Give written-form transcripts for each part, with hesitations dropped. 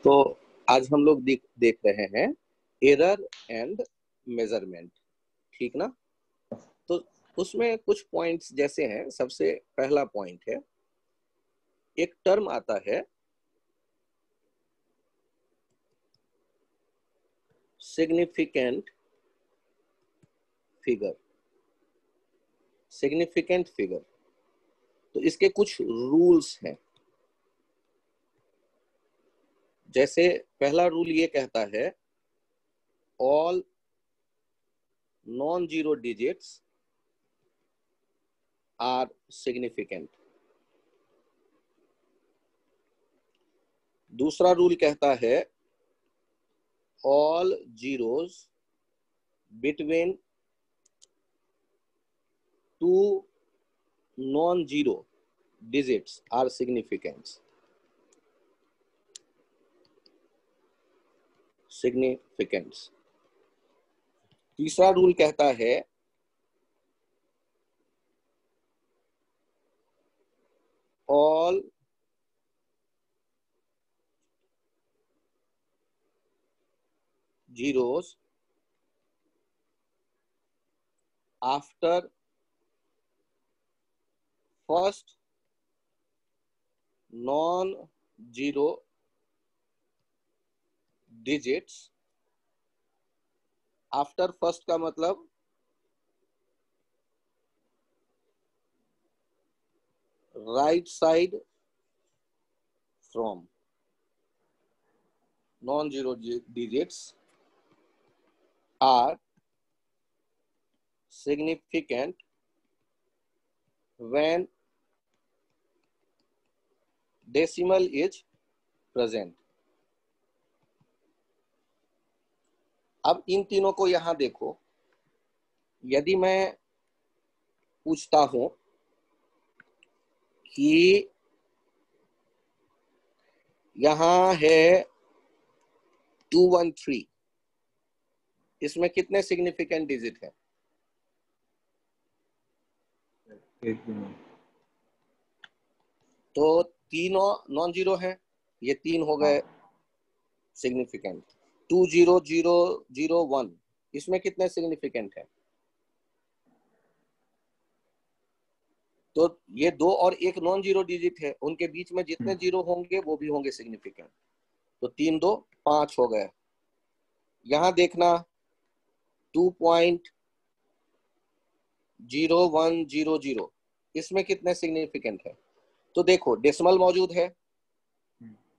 तो आज हम लोग देख रहे हैं एरर एंड मेजरमेंट, ठीक ना। तो उसमें कुछ पॉइंट्स जैसे हैं। सबसे पहला पॉइंट है, एक टर्म आता है सिग्निफिकेंट फिगर। सिग्निफिकेंट फिगर, तो इसके कुछ रूल्स हैं। जैसे पहला रूल ये कहता है, all non zero digits are significant. दूसरा रूल कहता है, all zeros between two non zero digits are significant. Significance. तीसरा रूल कहता है, all zeros after first non-zero digits। After first का मतलब right side from non-zero digits are significant when decimal is present। अब इन तीनों को यहां देखो। यदि मैं पूछता हूं कि यहां है 213, इसमें कितने सिग्निफिकेंट डिजिट है? तो तीनों नॉन जीरो है, ये तीन हो गए सिग्निफिकेंट। 20001, इसमें कितने सिग्निफिकेंट है? तो ये दो और एक नॉन जीरो डिजिट है, उनके बीच में जितने जीरो होंगे वो भी होंगे सिग्निफिकेंट। तो 3 2 5 हो गए। यहां देखना 2.0100, इसमें कितने सिग्निफिकेंट है? तो देखो डेसिमल मौजूद है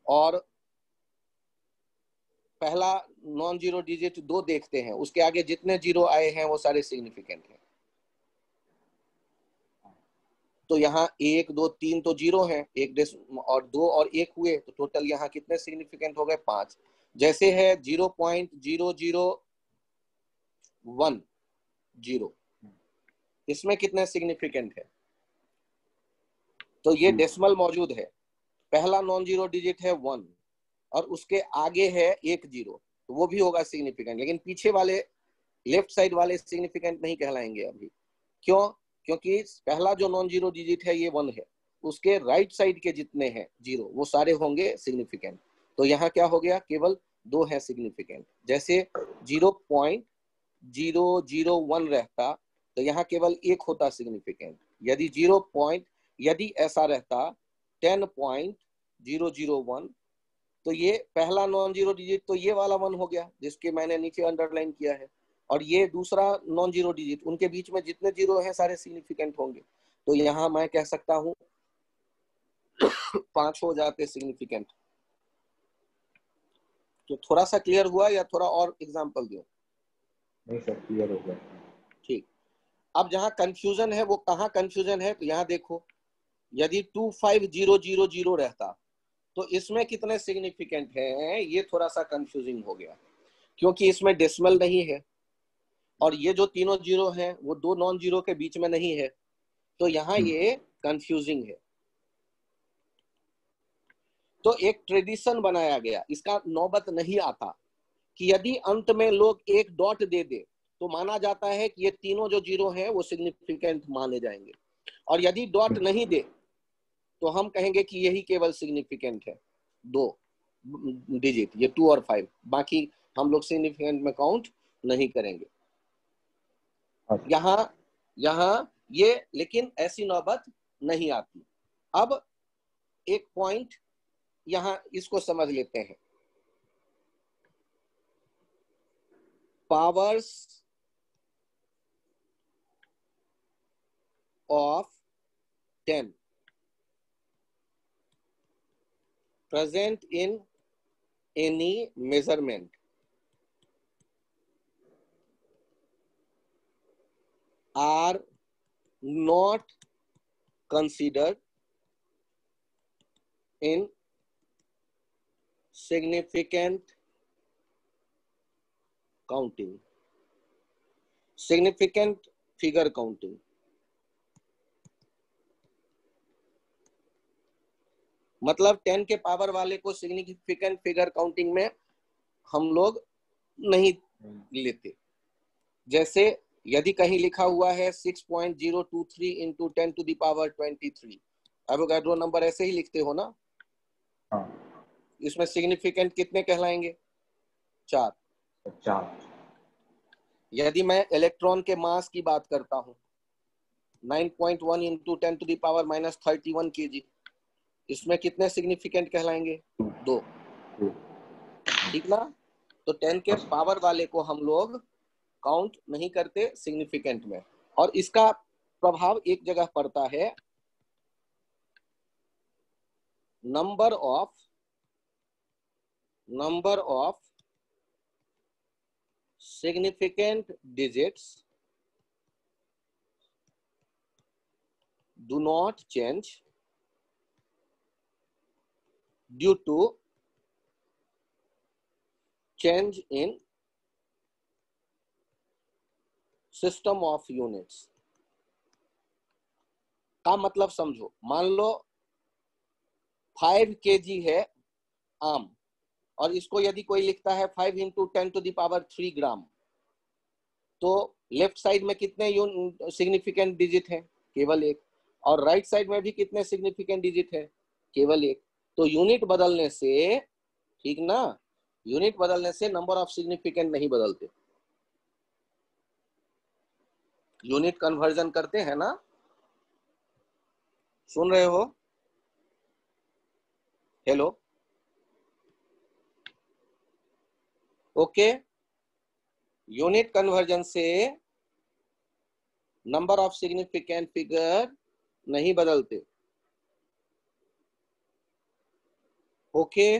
और पहला नॉन जीरो डिजिट 2 देखते हैं, उसके आगे जितने जीरो आए हैं वो सारे सिग्निफिकेंट हैं। तो यहाँ 1 2 3 तो जीरो है, एक और 2 और 1 हुए, तो टोटल यहाँ कितने सिग्निफिकेंट हो गए? 5। जैसे है 0.0010, इसमें कितने सिग्निफिकेंट है? तो ये डेसिमल मौजूद है, पहला नॉन जीरो डिजिट है 1 और उसके आगे है 1 जीरो, तो वो भी होगा सिग्निफिकेंट। लेकिन पीछे वाले लेफ्ट साइड वाले सिग्निफिकेंट नहीं कहलाएंगे अभी। क्यों? क्योंकि पहला जो नॉन जीरो डिजिट है ये 1 है, उसके राइट साइड के जितने हैं जीरो वो सारे होंगे सिग्निफिकेंट। तो यहाँ क्या हो गया? केवल 2 है सिग्निफिकेंट। जैसे 0.001 रहता तो यहाँ केवल 1 होता सिग्निफिकेंट। यदि ऐसा रहता 10.001, तो ये पहला नॉन जीरो डिजिट तो ये वाला 1 हो गया जिसके मैंने नीचे अंडरलाइन किया है, और ये दूसरा नॉन जीरो डिजिट, उनके बीच में जितने जीरो हैं सारे सिग्निफिकेंट होंगे। तो यहाँ मैं कह सकता हूँ 5 हो जाते सिग्निफिकेंट। तो थोड़ा सा क्लियर हुआ या थोड़ा और एग्जांपल दो? नहीं सर, क्लियर हो गया। ठीक। अब जहाँ कंफ्यूजन है वो कहाँ कंफ्यूजन है? तो यहाँ देखो, यदि 25000 रहता तो इसमें कितने सिग्निफिकेंट हैं? ये थोड़ा सा कंफ्यूजिंग हो गया क्योंकि इसमें डेसिमल नहीं है और ये जो तीनों जीरो हैं वो 2 नॉन जीरो के बीच में नहीं है, तो यहाँ ये कंफ्यूजिंग है। तो एक ट्रेडिशन बनाया गया, इसका नौबत नहीं आता कि यदि अंत में लोग एक डॉट दे दे तो माना जाता है कि ये तीनों जो जीरो हैं वो सिग्निफिकेंट माने जाएंगे, और यदि डॉट नहीं दे तो हम कहेंगे कि यही केवल सिग्निफिकेंट है 2। डिजिट, ये 2 और 5, बाकी हम लोग सिग्निफिकेंट में काउंट नहीं करेंगे। यहाँ यहाँ ये, लेकिन ऐसी नौबत नहीं आती। अब एक पॉइंट यहाँ इसको समझ लेते हैं। Powers of 10 present in any measurement are not considered in significant counting, significant figure counting। मतलब 10 के पावर वाले को सिग्निफिकेंट फिगर काउंटिंग में हम लोग नहीं लेते। जैसे यदि कहीं लिखा हुआ है 6.023 into 10 to the power 23, Avogadro number ऐसे ही लिखते हो ना? हाँ। इसमें सिग्निफिकेंट कितने कहलाएंगे? 4। यदि मैं इलेक्ट्रॉन के मास की बात करता हूं 9.1 into 10 to the power -31 kg, इसमें कितने सिग्निफिकेंट कहलाएंगे? 2। ठीक ना? तो 10 के पावर वाले को हम लोग काउंट नहीं करते सिग्निफिकेंट में। और इसका प्रभाव एक जगह पड़ता है, number of significant digits do not change due to change in system of units। का मतलब समझो, मान लो 5 kg है आम, और इसको यदि कोई लिखता है 5 इंटू 10 टू द पावर 3 ग्राम, तो लेफ्ट साइड में कितने सिग्निफिकेंट डिजिट है? केवल एक। और राइट साइड में भी कितने सिग्निफिकेंट डिजिट है? केवल एक। तो यूनिट बदलने से, ठीक ना, यूनिट बदलने से नंबर ऑफ सिग्निफिकेंट नहीं बदलते। यूनिट कन्वर्जन करते हैं ना? सुन रहे हो? Hello, okay. यूनिट कन्वर्जन से नंबर ऑफ सिग्निफिकेंट फिगर नहीं बदलते। ओके।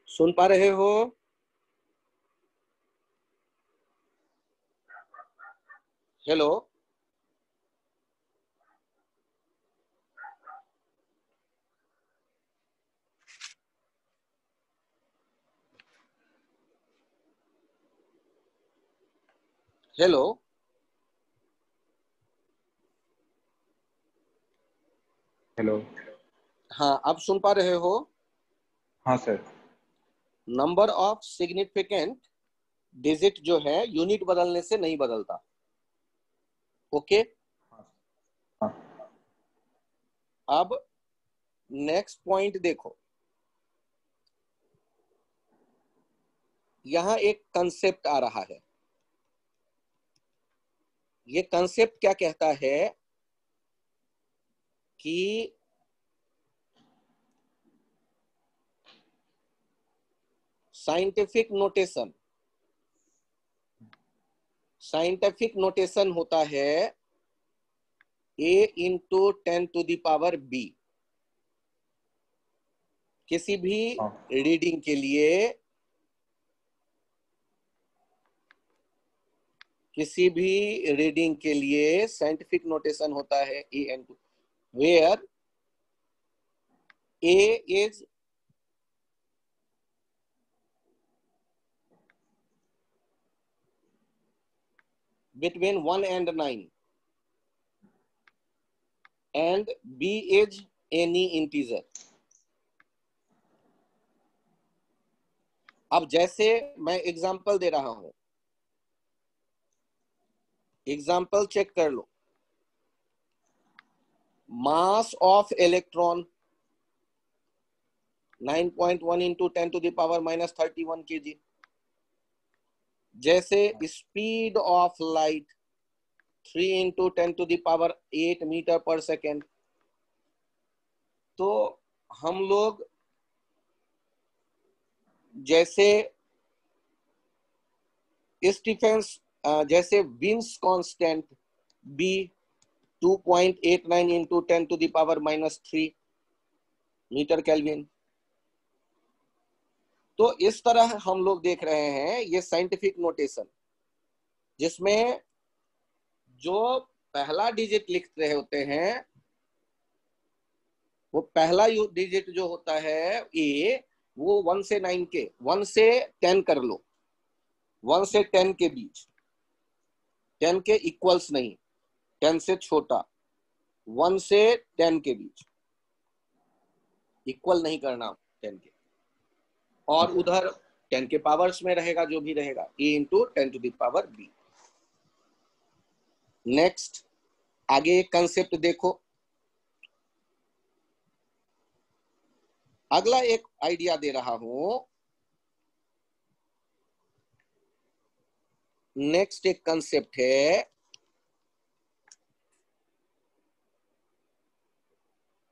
सुन पा रहे हो? Hello, hello, hello. हाँ, अब सुन पा रहे हो? हाँ sir. Number of significant digit जो है यूनिट बदलने से नहीं बदलता। ओके। हाँ। अब नेक्स्ट पॉइंट देखो, यहां एक कंसेप्ट आ रहा है। ये कंसेप्ट क्या कहता है कि साइंटिफिक नोटेशन होता है a into 10 to the power b। किसी भी रीडिंग के लिए, साइंटिफिक नोटेशन होता है a into, where a is between 1 and 9 and b is any integer। अब जैसे मैं एग्जांपल दे रहा हूं, एग्जाम्पल चेक कर लो। Mass of electron 9.1 into 10⁻⁻31 kg। जैसे speed of light 3 into 10⁸ metre पर सेकेंड। तो हम लोग जैसे स्टीफेंस जैसे Wien's constant b 2.89 into 10⁻³ metre kelvin. तो इस तरह हम लोग देख रहे हैं ये साइंटिफिक नोटेशन, जिसमें जो पहला डिजिट लिख रहे होते हैं वो पहला डिजिट जो होता है ए, वो 1 से 9 के 1 से 10 कर लो, 1 से 10 के बीच, 10 के इक्वल्स नहीं, 10 से छोटा, 1 से 10 के बीच, इक्वल नहीं करना 10 के। और उधर 10 के पावर्स में रहेगा जो भी रहेगा, ए इंटू 10⁻⁵। नेक्स्ट आगे एक कंसेप्ट देखो। अगला एक आइडिया दे रहा हूं। नेक्स्ट एक कंसेप्ट है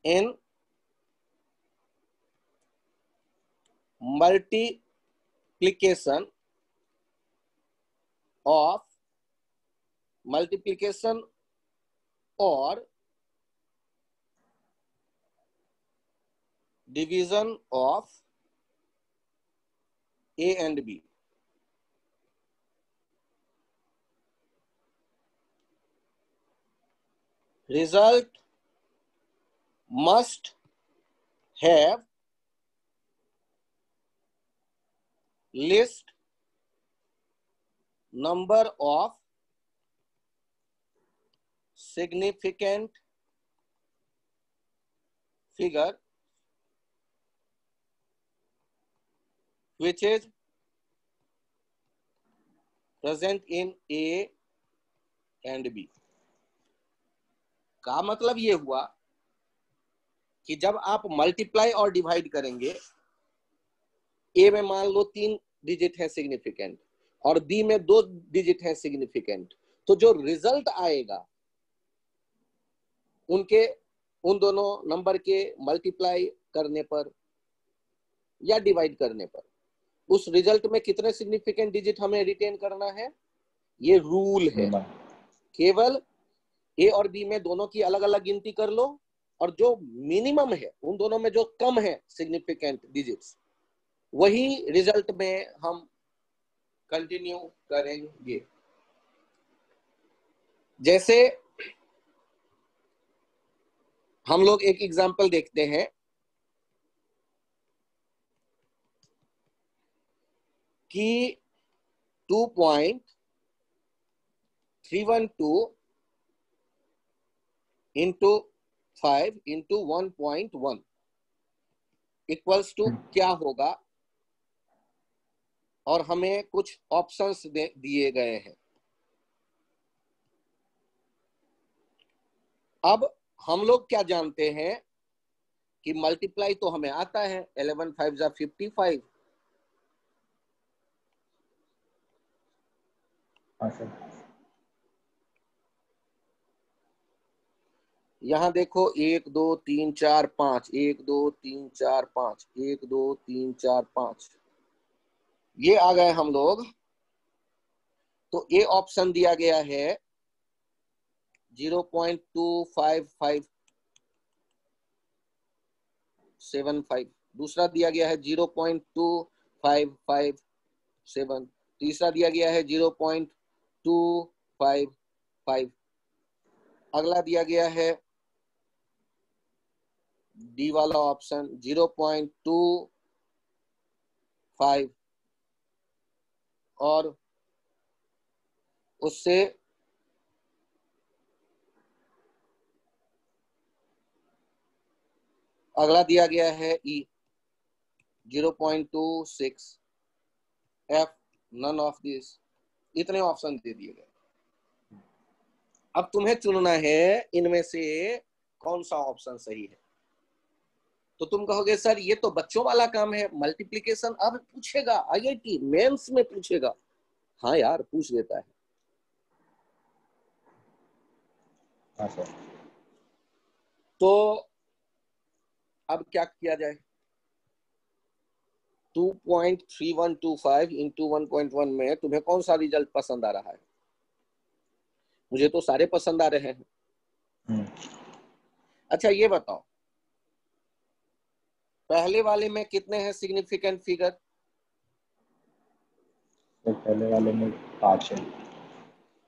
इन multiplication or division of A and B. Result must have least number of significant figure which is present in A and B। का मतलब ये हुआ कि जब आप मल्टीप्लाई और डिवाइड करेंगे, ए में मान लो 3 डिजिट है सिग्निफिकेंट और बी में 2 डिजिट है सिग्निफिकेंट, तो जो रिजल्ट आएगा उन दोनों नंबर के मल्टीप्लाई करने पर या डिवाइड करने पर उस रिजल्ट में कितने सिग्निफिकेंट डिजिट हमें रिटेन करना है, ये रूल है। केवल ए और बी में दोनों की अलग अलग गिनती कर लो और जो मिनिमम है उन दोनों में जो कम है सिग्निफिकेंट डिजिट्स, वही रिजल्ट में हम कंटिन्यू करेंगे। जैसे हम लोग एक एग्जांपल देखते हैं कि 2.312 इंटू 5 इंटू 1.1 इक्वल्स टू क्या होगा, और हमें कुछ ऑप्शंस दिए गए हैं। अब हम लोग क्या जानते हैं कि मल्टीप्लाई तो हमें आता है, 11 5 जा 55। यहाँ देखो 1 2 3 4 5, 1 2 3 4 5, 1 2 3 4 5, ये आ गए हम लोग। तो ए ऑप्शन दिया गया है 0.25575, दूसरा दिया गया है 0.2557, तीसरा दिया गया है 0.255, अगला दिया गया है डी वाला ऑप्शन 0.25, और उससे अगला दिया गया है ई 0.26, एफ नन ऑफ दिस। इतने ऑप्शन दे दिए गए। अब तुम्हें चुनना है इनमें से कौन सा ऑप्शन सही है। तो तुम कहोगे सर ये तो बच्चों वाला काम है, मल्टीप्लिकेशन अब पूछेगा, आईआईटी मेंस में पूछेगा। हाँ यार पूछ देता है। हाँ सर। तो अब क्या किया जाए। 2.3125 इंटू 1.1 में तुम्हें कौन सा रिजल्ट पसंद आ रहा है। मुझे तो सारे पसंद आ रहे हैं। अच्छा ये बताओ, पहले वाले में कितने हैं सिग्निफिकेंट फिगर। तो पहले वाले में 5 है।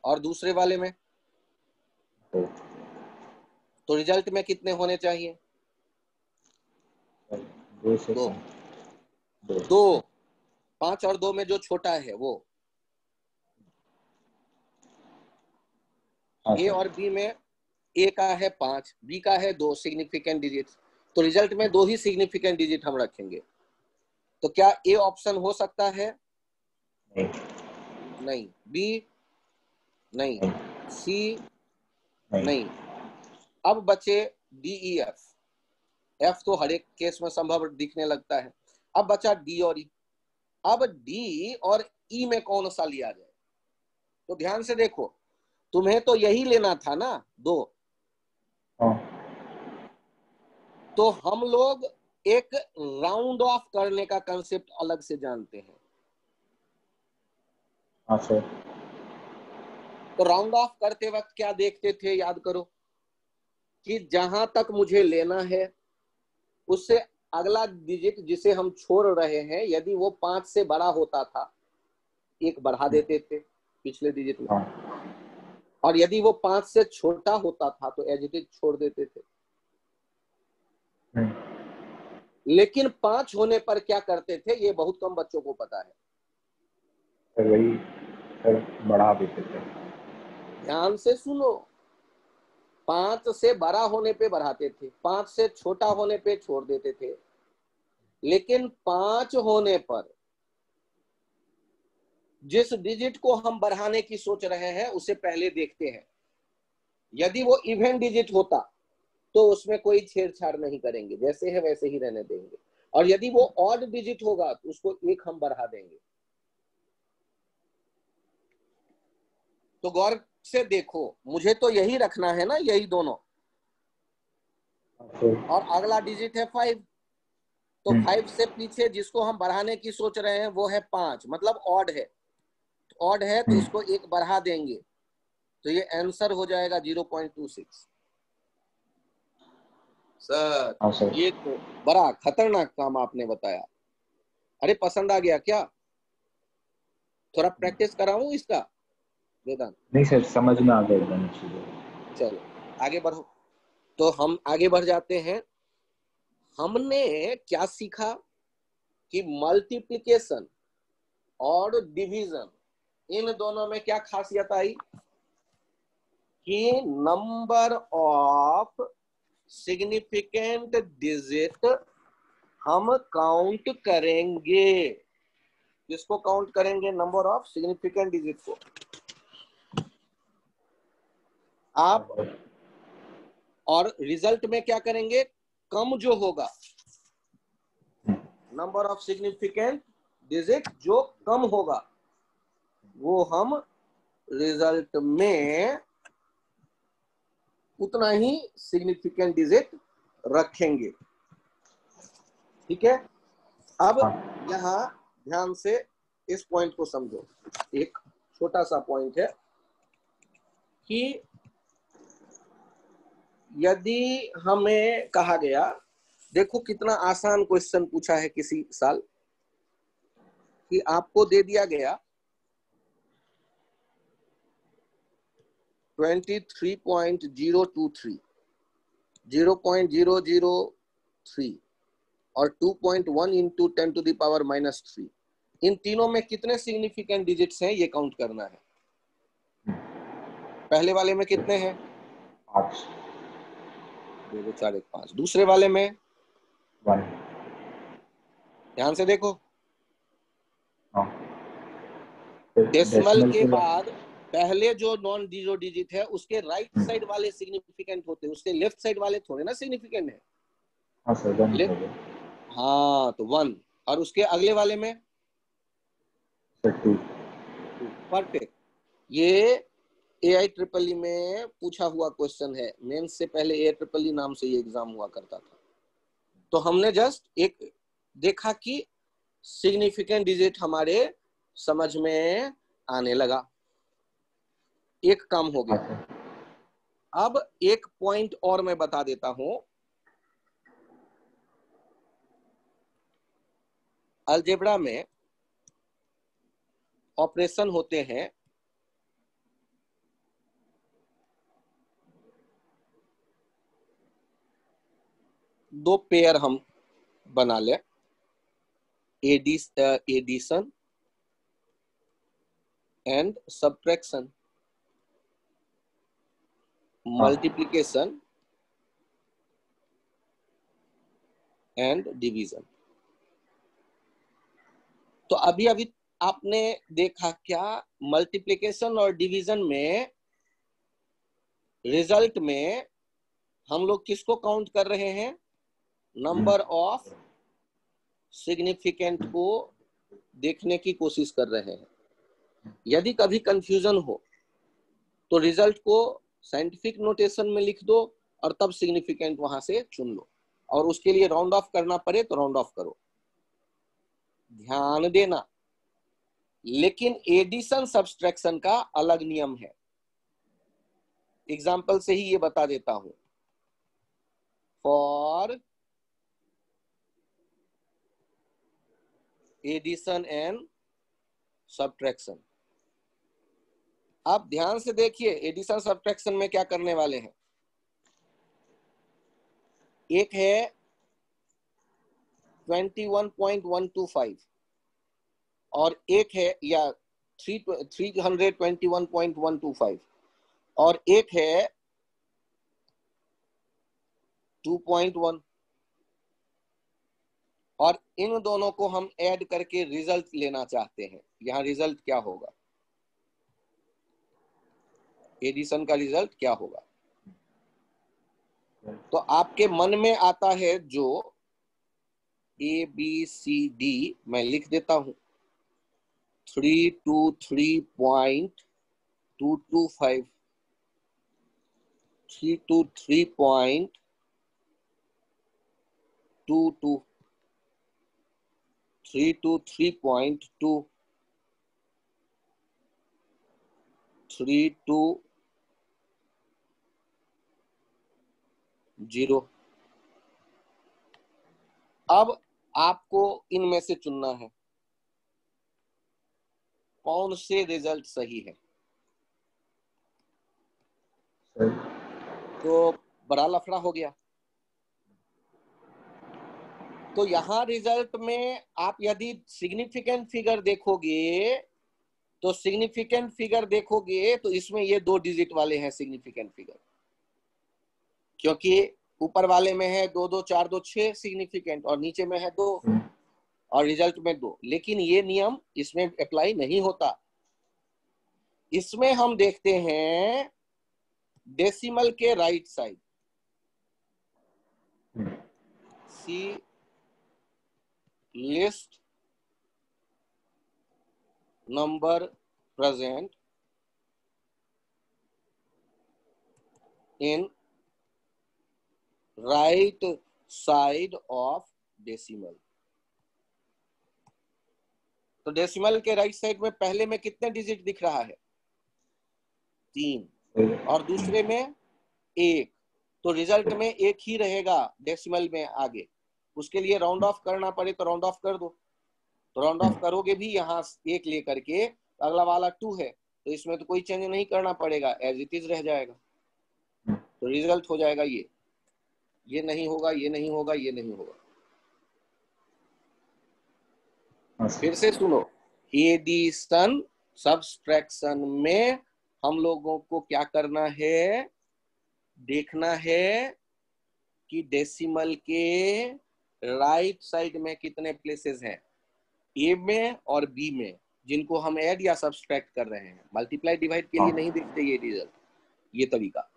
और दूसरे वाले में। तो तो रिजल्ट में कितने होने चाहिए। 2 से दो। कम। 2। दो। 5 और 2 में जो छोटा है वो। हाँ ए सर। और बी में ए का है 5, बी का है 2 सिग्निफिकेंट डिजिट। तो रिजल्ट में 2 ही सिग्निफिकेंट डिजिट हम रखेंगे। तो क्या ए ऑप्शन हो सकता है। नहीं। नहीं। बी नहीं। नहीं। सी नहीं। नहीं। अब बचे डी ई एफ। एफ तो हर एक केस में संभव दिखने लगता है। अब बचा डी और ई। अब डी और ई में कौन सा लिया जाए। तो ध्यान से देखो, तुम्हें तो यही लेना था ना 2। हाँ। तो हम लोग एक राउंड ऑफ करने का कंसेप्ट अलग से जानते हैं। हाँ सर। तो राउंड ऑफ करते वक्त क्या देखते थे, याद करो कि जहां तक मुझे लेना है उससे अगला डिजिट जिसे हम छोड़ रहे हैं, यदि वो 5 से बड़ा होता था 1 बढ़ा देते थे पिछले डिजिट में। हाँ। और यदि वो 5 से छोटा होता था तो एज इट इज छोड़ देते थे। लेकिन 5 होने पर क्या करते थे ये बहुत कम बच्चों को पता है। सर वही सर बढ़ा देते थे। ध्यान से सुनो, 5 से बड़ा होने पे बढ़ाते थे, 5 से छोटा होने पे छोड़ देते थे। लेकिन 5 होने पर जिस डिजिट को हम बढ़ाने की सोच रहे हैं उसे पहले देखते हैं। यदि वो इवन डिजिट होता तो उसमें कोई छेड़छाड़ नहीं करेंगे, जैसे है वैसे ही रहने देंगे। और यदि वो ऑड डिजिट होगा तो उसको 1 हम बढ़ा देंगे। तो गौर से देखो, मुझे तो यही रखना है ना, यही दोनों। और अगला डिजिट है 5। तो 5 से पीछे जिसको हम बढ़ाने की सोच रहे हैं वो है 5, मतलब ऑड है। ऑड है तो इसको 1 बढ़ा देंगे। तो ये आंसर हो जाएगा 0.26। सर हाँ सर। ये तो बड़ा खतरनाक काम आपने बताया। अरे पसंद आ गया क्या। थोड़ा प्रैक्टिस कराऊं इसका वेदांत। नहीं सर, समझ में आ गया एकदम चीजें। चलो आगे बढ़ो। तो हम आगे बढ़ जाते हैं। हमने क्या सीखा कि मल्टीप्लिकेशन और डिवीजन, इन दोनों में क्या खासियत आई कि नंबर ऑफ सिग्निफिकेंट डिजिट हम काउंट करेंगे। किसको काउंट करेंगे, नंबर ऑफ सिग्निफिकेंट डिजिट को। आप और रिजल्ट में क्या करेंगे, कम जो होगा नंबर ऑफ सिग्निफिकेंट डिजिट जो कम होगा वो हम रिजल्ट में उतना ही सिग्निफिकेंट डिजिट रखेंगे। ठीक है। अब हाँ। यहां ध्यान से इस पॉइंट को समझो। एक छोटा सा पॉइंट है कि यदि हमें कहा गया, देखो कितना आसान क्वेश्चन पूछा है किसी साल, कि आपको दे दिया गया 23.023, 0.003 और 2.1 इंटू 10⁻³ इन तीनों में कितने सिग्निफिकेंट डिजिट्स हैं ये काउंट करना है। पहले वाले में कितने हैं, 5। 2 2 4 1 5। दूसरे वाले में 1। ध्यान से देखो, हाँ। डेसिमल डेसिमल के के बाद बाद पहले जो नॉन जीरो डिजिट है उसके राइट साइड वाले सिग्निफिकेंट होते हैं, उसके लेफ्ट साइड वाले थोड़े ना सिग्निफिकेंट है। हाँ सर, 1 हो लेफ्ट, गया हाँ तो 1, और उसके अगले वाले में सर, 2। 2। परफेक्ट। ये AIEEE में पूछा हुआ क्वेश्चन है, मेंस से पहले AIEEE नाम से ये एग्जाम हुआ करता था। तो हमने जस्ट एक देखा कि सिग्निफिकेंट डिजिट हमारे समझ में आने लगा, एक काम हो हाँ गया। सर। अब एक पॉइंट और मैं बता देता हूं, अलजेब्रा में ऑपरेशन होते हैं, दो पेयर हम बना ले, addition and subtraction, multiplication and division. तो अभी अभी आपने देखा क्या, मल्टीप्लिकेशन और डिवीजन में रिजल्ट में हम लोग किसको काउंट कर रहे हैं, नंबर ऑफ सिग्निफिकेंट को देखने की कोशिश कर रहे हैं। यदि कभी कंफ्यूजन हो तो रिजल्ट को साइंटिफिक नोटेशन में लिख दो और तब सिग्निफिकेंट वहां से चुन लो, और उसके लिए राउंड ऑफ करना पड़े तो राउंड ऑफ करो, ध्यान देना। लेकिन एडिशन सब्सट्रैक्शन का अलग नियम है, एग्जाम्पल से ही ये बता देता हूं। फॉर एडिशन एंड सब्ट्रैक्शन, आप ध्यान से देखिए एडिशन सब्ट्रैक्शन में क्या करने वाले हैं। एक है 21.125 और एक है या 321.125 और एक है 2.1, और इन दोनों को हम ऐड करके रिजल्ट लेना चाहते हैं। यहां रिजल्ट क्या होगा, एडिशन का रिजल्ट क्या होगा। तो आपके मन में आता है जो ABCD, मैं लिख देता हूं, 323.225, 323.22, 323.2, 320। अब आपको इनमें से चुनना है कौन से रिजल्ट सही है। सर, तो बड़ा लफड़ा हो गया। तो यहां रिजल्ट में आप यदि सिग्निफिकेंट फिगर देखोगे तो सिग्निफिकेंट फिगर देखोगे तो इसमें ये 2 डिजिट वाले हैं सिग्निफिकेंट फिगर, क्योंकि ऊपर वाले में है 2 2 4 2 6 सिग्निफिकेंट और नीचे में है 2 और रिजल्ट में 2। लेकिन ये नियम इसमें अप्लाई नहीं होता। इसमें हम देखते हैं डेसिमल के right side, see least number present in right side of decimal. तो डेसिमल के राइट साइड में पहले में कितने डिजिट दिख रहा है, 3, और दूसरे में 1। तो रिजल्ट में 1 ही रहेगा डेसिमल में आगे, उसके लिए राउंड ऑफ करना पड़े तो राउंड ऑफ कर दो। तो राउंड ऑफ करोगे भी यहाँ 1 लेकर के, अगला वाला 2 है तो इसमें तो कोई चेंज नहीं करना पड़ेगा, एज इट इज रह जाएगा। तो रिजल्ट हो जाएगा ये नहीं होगा, ये नहीं होगा, ये नहीं होगा। फिर से सुनो, एडिशन सब्सट्रैक्शन में हम लोगों को क्या करना है, देखना है कि डेसिमल के राइट साइड में कितने प्लेसेस हैं, ए में और बी में। जिनको हम ऐड या सब्सट्रैक्ट कर रहे हैं। मल्टीप्लाई डिवाइड के लिए नहीं देखते ये रिजल्ट, ये तरीका।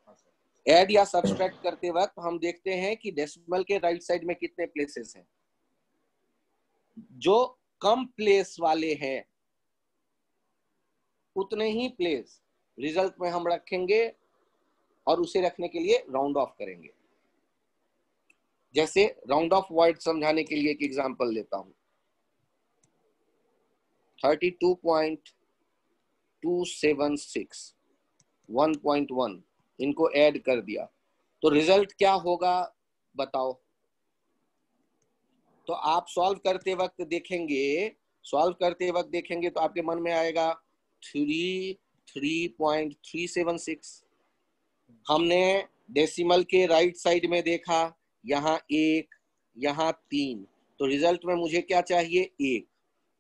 ऐड या सब्सट्रैक्ट करते वक्त हम देखते हैं कि डेसिमल के राइट साइड में कितने प्लेसेस हैं। जो कम प्लेस वाले हैं उतने ही प्लेस रिजल्ट में हम रखेंगे और उसे रखने के लिए राउंड ऑफ करेंगे। जैसे राउंड ऑफ वर्ड समझाने के लिए एक एग्जांपल लेता हूं। 32.276 1.1 इनको ऐड कर दिया तो रिजल्ट क्या होगा बताओ। तो आप सॉल्व करते वक्त देखेंगे तो आपके मन में आएगा 3.376। हमने डेसिमल के राइट साइड में देखा, यहाँ 1 यहाँ 3, तो रिजल्ट में मुझे क्या चाहिए 1।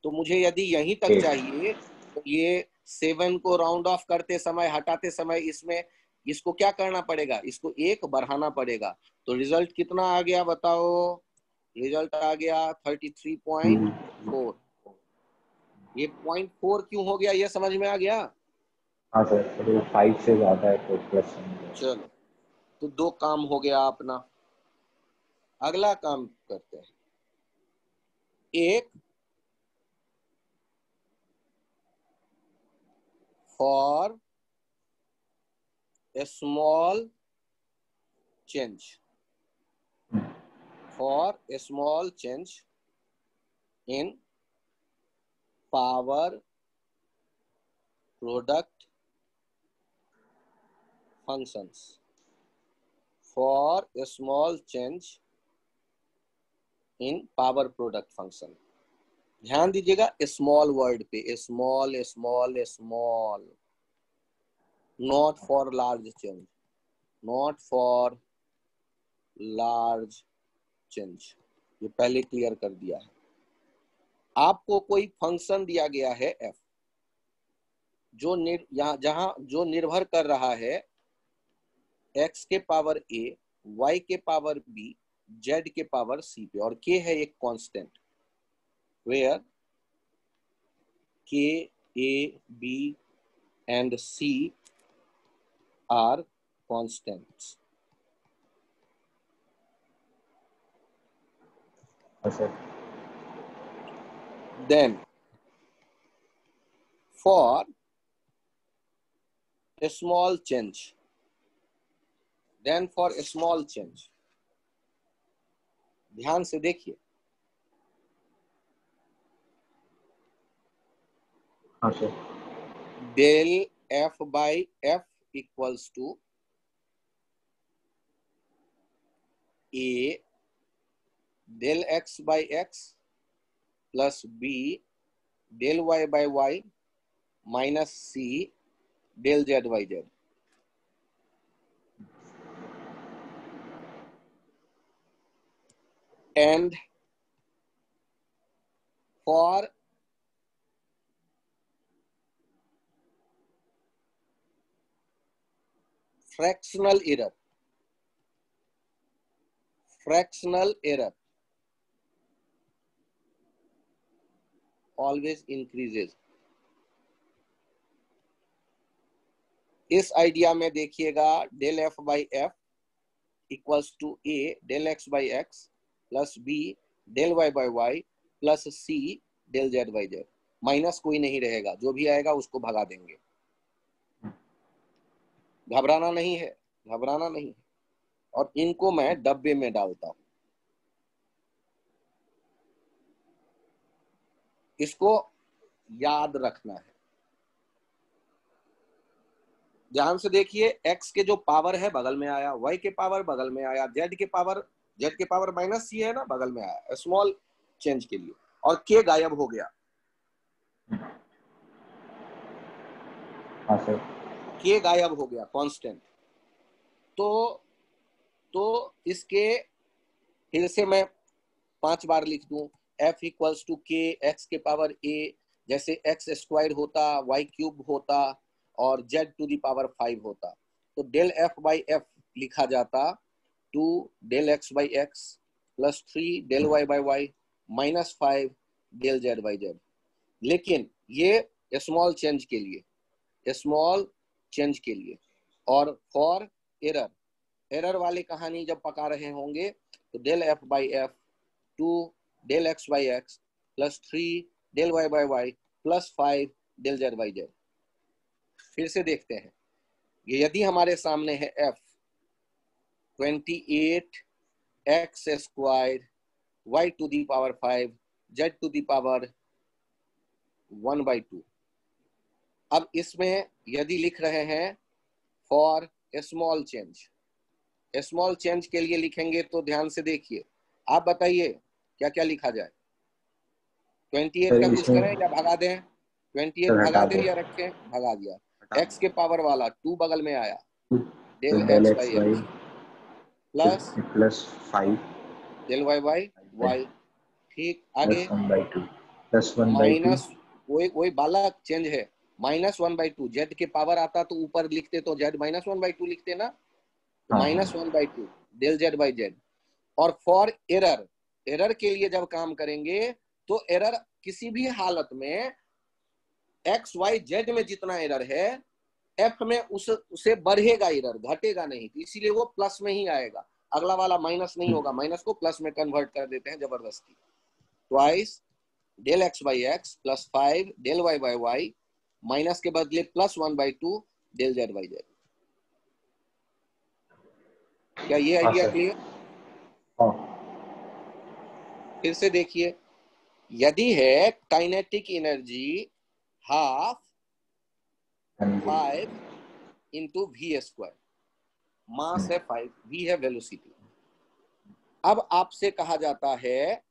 तो मुझे यदि यहीं तक चाहिए तो ये 7 को राउंड ऑफ करते समय, हटाते समय इसको क्या करना पड़ेगा, इसको 1 बढ़ाना पड़ेगा। तो रिजल्ट कितना आ गया बताओ। रिजल्ट आ गया 33.4। ये 0.4 क्यों हो गया ये समझ में आ गया। हाँ सर, तो 5 से ज्यादा है तो प्लस। चलो तो 2 काम हो गया अपना। अगला काम करते हैं। एक for a small change in power product functions, for a small change in power product function। ध्यान दीजिएगा स्मॉल वर्ड पे, small, not for large change, ये पहले क्लियर कर दिया है। आपको कोई फंक्शन दिया गया है f, जो निर्भर कर रहा है x के पावर a, y के पावर b, z के पावर c पे, और k है एक constant, where k, a, b and c are constants। अच्छा। Then for a small change, ध्यान से देखिए। हाँ sir. del f by f equals to a del x by x plus b del y by y minus c del z by z। And for fractional error always increases। इस idea में देखिएगा del f by f equals to a del x by x plus b del y by y plus c del z by z। Minus कोई नहीं रहेगा, जो भी आएगा उसको भगा देंगे। घबराना नहीं है। और इनको मैं डब्बे में डालता हूं। इसको याद रखना है। ध्यान से देखिए, x के जो पावर है बगल में आया, y के पावर बगल में आया, z के पावर माइनस c है ना, बगल में आया स्मॉल चेंज के लिए, और k गायब हो गया। हाँ सर। k गायब हो गया कांस्टेंट। तो इसके फिर से मैं 5 बार लिख दूं, f equals to k x के पावर a, जैसे x स्क्वायर होता, y क्यूब होता और z टू दी पावर 5 होता। तो डेल f बाई f लिखा जाता 2 del x by x plus 3 del y by y minus 5 del z by z। लेकिन ये स्मॉल चेंज के लिए, स्मॉल चेंज के लिए। और फॉर एरर, एरर वाली कहानी जब पका रहे होंगे तो del F by F 2 del x by x plus 3 del Y by Y plus 5 del Z by Z. फिर से देखते हैं, ये यदि हमारे सामने है F 28 X square Y to the power 5 Z to the power 1/2। अब इसमें यदि लिख रहे हैं for small change, small change के लिए लिखेंगे तो ध्यान से देखिए, आप बताइए क्या क्या लिखा जाए। 28 का कुछ करें या भगा दें? 28 भगा दें या रखें? भगा दिया। एक्स के पावर वाला 2 बगल में आया, del x by x plus 5 del Y by Y. ठीक, आगे प्लस 1/2 माइनस, वही वाला चेंज है, -1/2। जेड के पावर आता तो ऊपर लिखते तो जेड -1/2 लिखते ना, तो -1/2 डेल जेड बाई जेड। और फॉर एरर, एरर के लिए जब काम करेंगे तो एरर किसी भी हालत में एक्स वाई जेड में जितना एरर है एफ में उसे बढ़ेगा एरर, घटेगा नहीं, तो इसीलिए वो प्लस में ही आएगा। अगला वाला माइनस नहीं होगा, माइनस को प्लस में कन्वर्ट कर देते हैं जबरदस्ती। Twice del x by x plus 5 del Y by y, minus के बदले plus 1/2 del Z by z. क्या ये आइडिया क्लियर? फिर से देखिए, यदि है kinetic energy half 5 into v square, mass है 5, वी है वेलोसिटी। अब आपसे कहा जाता है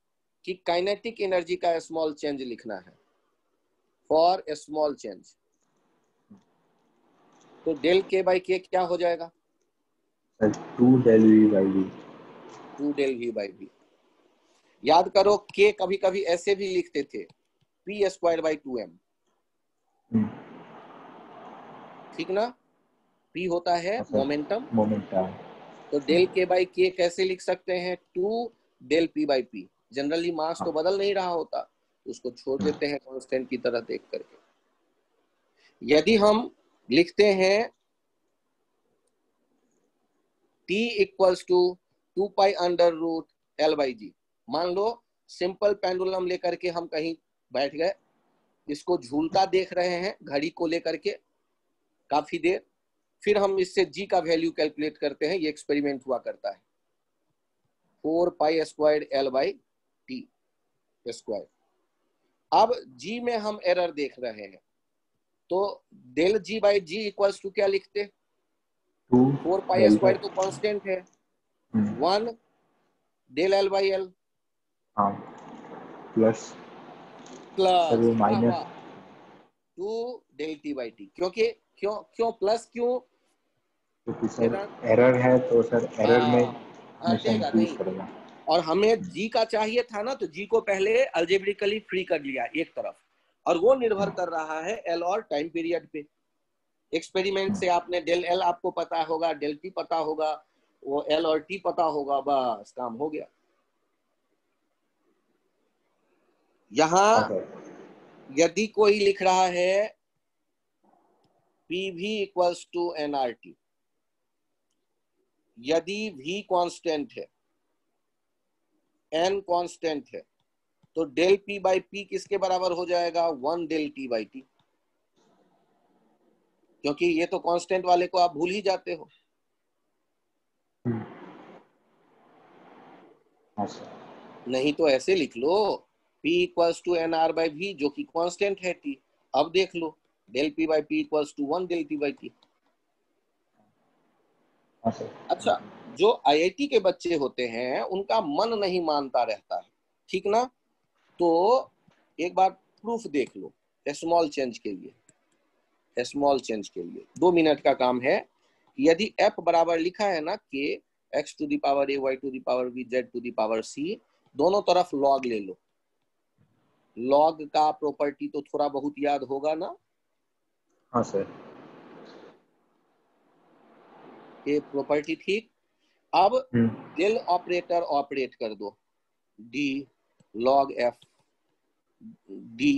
कि काइनेटिक एनर्जी का स्मॉल चेंज लिखना है फॉर स्मॉल चेंज, तो डेल के बाई के क्या हो जाएगा? 2 del V by V. 2 del V by V. याद करो, के कभी कभी ऐसे भी लिखते थे, पी स्क्वायर बाई 2m। ठीक ना? पी होता है मोमेंटम, तो डेल के बाई के कैसे लिख सकते हैं? 2 del p by p. Generally mass तो बदल नहीं रहा होता, उसको छोड़ देते हैं कांस्टेंट की तरह देख करके। यदि हम लिखते हैं T equals to 2 pi under root L by g, मान लो सिंपल पेंडुलम लेकर के हम कहीं बैठ गए, इसको झूलता देख रहे हैं घड़ी को लेकर के काफी देर, फिर हम इससे जी का वैल्यू कैलकुलेट करते हैं। ये एक्सपेरिमेंट हुआ करता है 4 pi square L by T square. अब जी में हम एरर देख रहे हैं, तो del G by G equals to क्या लिखते? 4 पाई स्क्वायर तो कांस्टेंट है, 1 del L by L plus minus 2 del T by T. क्योंकि क्यों प्लस क्यों? क्योंकि सर एरर है, तो सर एरर में हटेगा नहीं। करेगा। और हमें जी का चाहिए था ना, तो जी को पहले अल्जेब्रिकली फ्री कर लिया एक तरफ, और वो निर्भर कर रहा है एल और टाइम पीरियड पे। एक्सपेरिमेंट से आपने डेल एल आपको पता होगा, डेल टी पता होगा, वो एल और टी पता होगा, बस काम हो गया। यहां यदि कोई लिख रहा है P V equals to N R T, यदि v कांस्टेंट है, n कांस्टेंट है, तो डेल p बाई पी किसके बराबर हो जाएगा? 1 डेल t बाई टी। क्योंकि ये तो कांस्टेंट वाले को आप भूल ही जाते हो। नहीं तो ऐसे लिख लो p equals to N R by V, जो कि कांस्टेंट है t। अब देख लो del p by P equals to 1 del t by T. अच्छा, जो आईआईटी के बच्चे होते हैं उनका मन नहीं मानता रहता है, ठीक ना? तो एक बार प्रूफ देख लो स्मॉल चेंज के लिए। स्मॉल चेंज के लिए 2 मिनट का काम है। यदि f बराबर लिखा है ना k x to the power a y to the power b z to the power c, दोनों तरफ log ले लो। log का प्रॉपर्टी तो थोड़ा बहुत याद होगा ना? हाँ सर। ये प्रॉपर्टी ठीक। अब डेल ऑपरेटर ऑपरेट कर दो, d log f d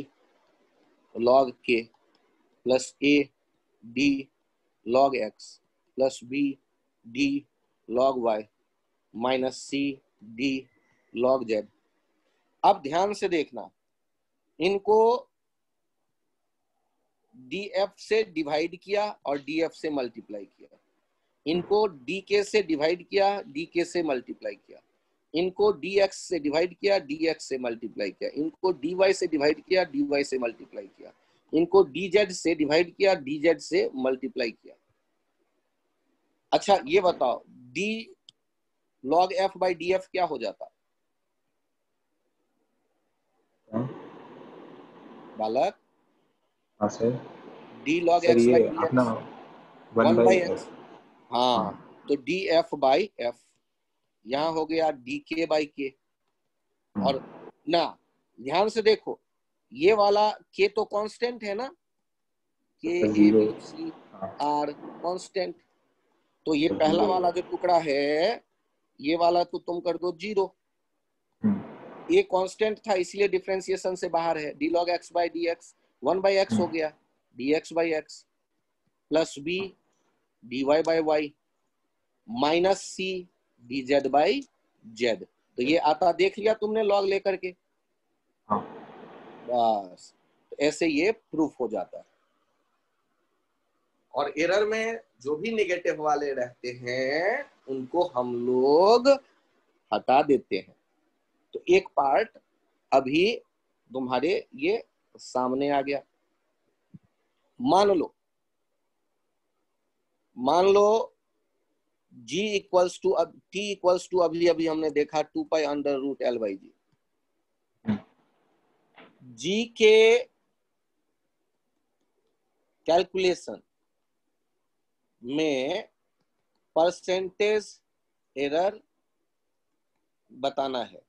log k plus a d log x plus b d log y minus c d log z। अब ध्यान से देखना, इनको df से डिवाइड किया और df से मल्टीप्लाई किया, इनको dk से डिवाइड किया, dk से मल्टीप्लाई किया, इनको dx से डिवाइड किया, dx से मल्टीप्लाई किया, इनको dy से डिवाइड किया, dy से मल्टीप्लाई किया, इनको dz से डिवाइड किया, dz से मल्टीप्लाई किया। अच्छा ये बताओ d log f by df क्या हो जाता बालक? हाँ sir. d log sir x by ये अपना dx 1 1 by by f। x। हाँ तो df by f यहाँ हो गया dk by k। और ना ध्यान से देखो, ये वाला k तो कांस्टेंट है ना, k a b c r constant, तो ये पहला वाला जो टुकड़ा है ये वाला तो तुम कर दो 0, ये कांस्टेंट था इसलिए डिफरेंशिएशन से बाहर है। d log x by dx 1 by x हो गया, dx by x plus b dy by y minus c dz by z। तो ये आता देख लिया तुमने लॉग लेकर के, बस तो ऐसे ये प्रूफ हो जाता है। और एरर में जो भी नेगेटिव वाले रहते हैं उनको हम लोग हटा देते हैं। तो एक पार्ट अभी तुम्हारे ये सामने आ गया। मान लो g equals to t equals to अभी अभी हमने देखा 2 pi under root l by G के कैलकुलेशन में परसेंटेज एरर बताना है,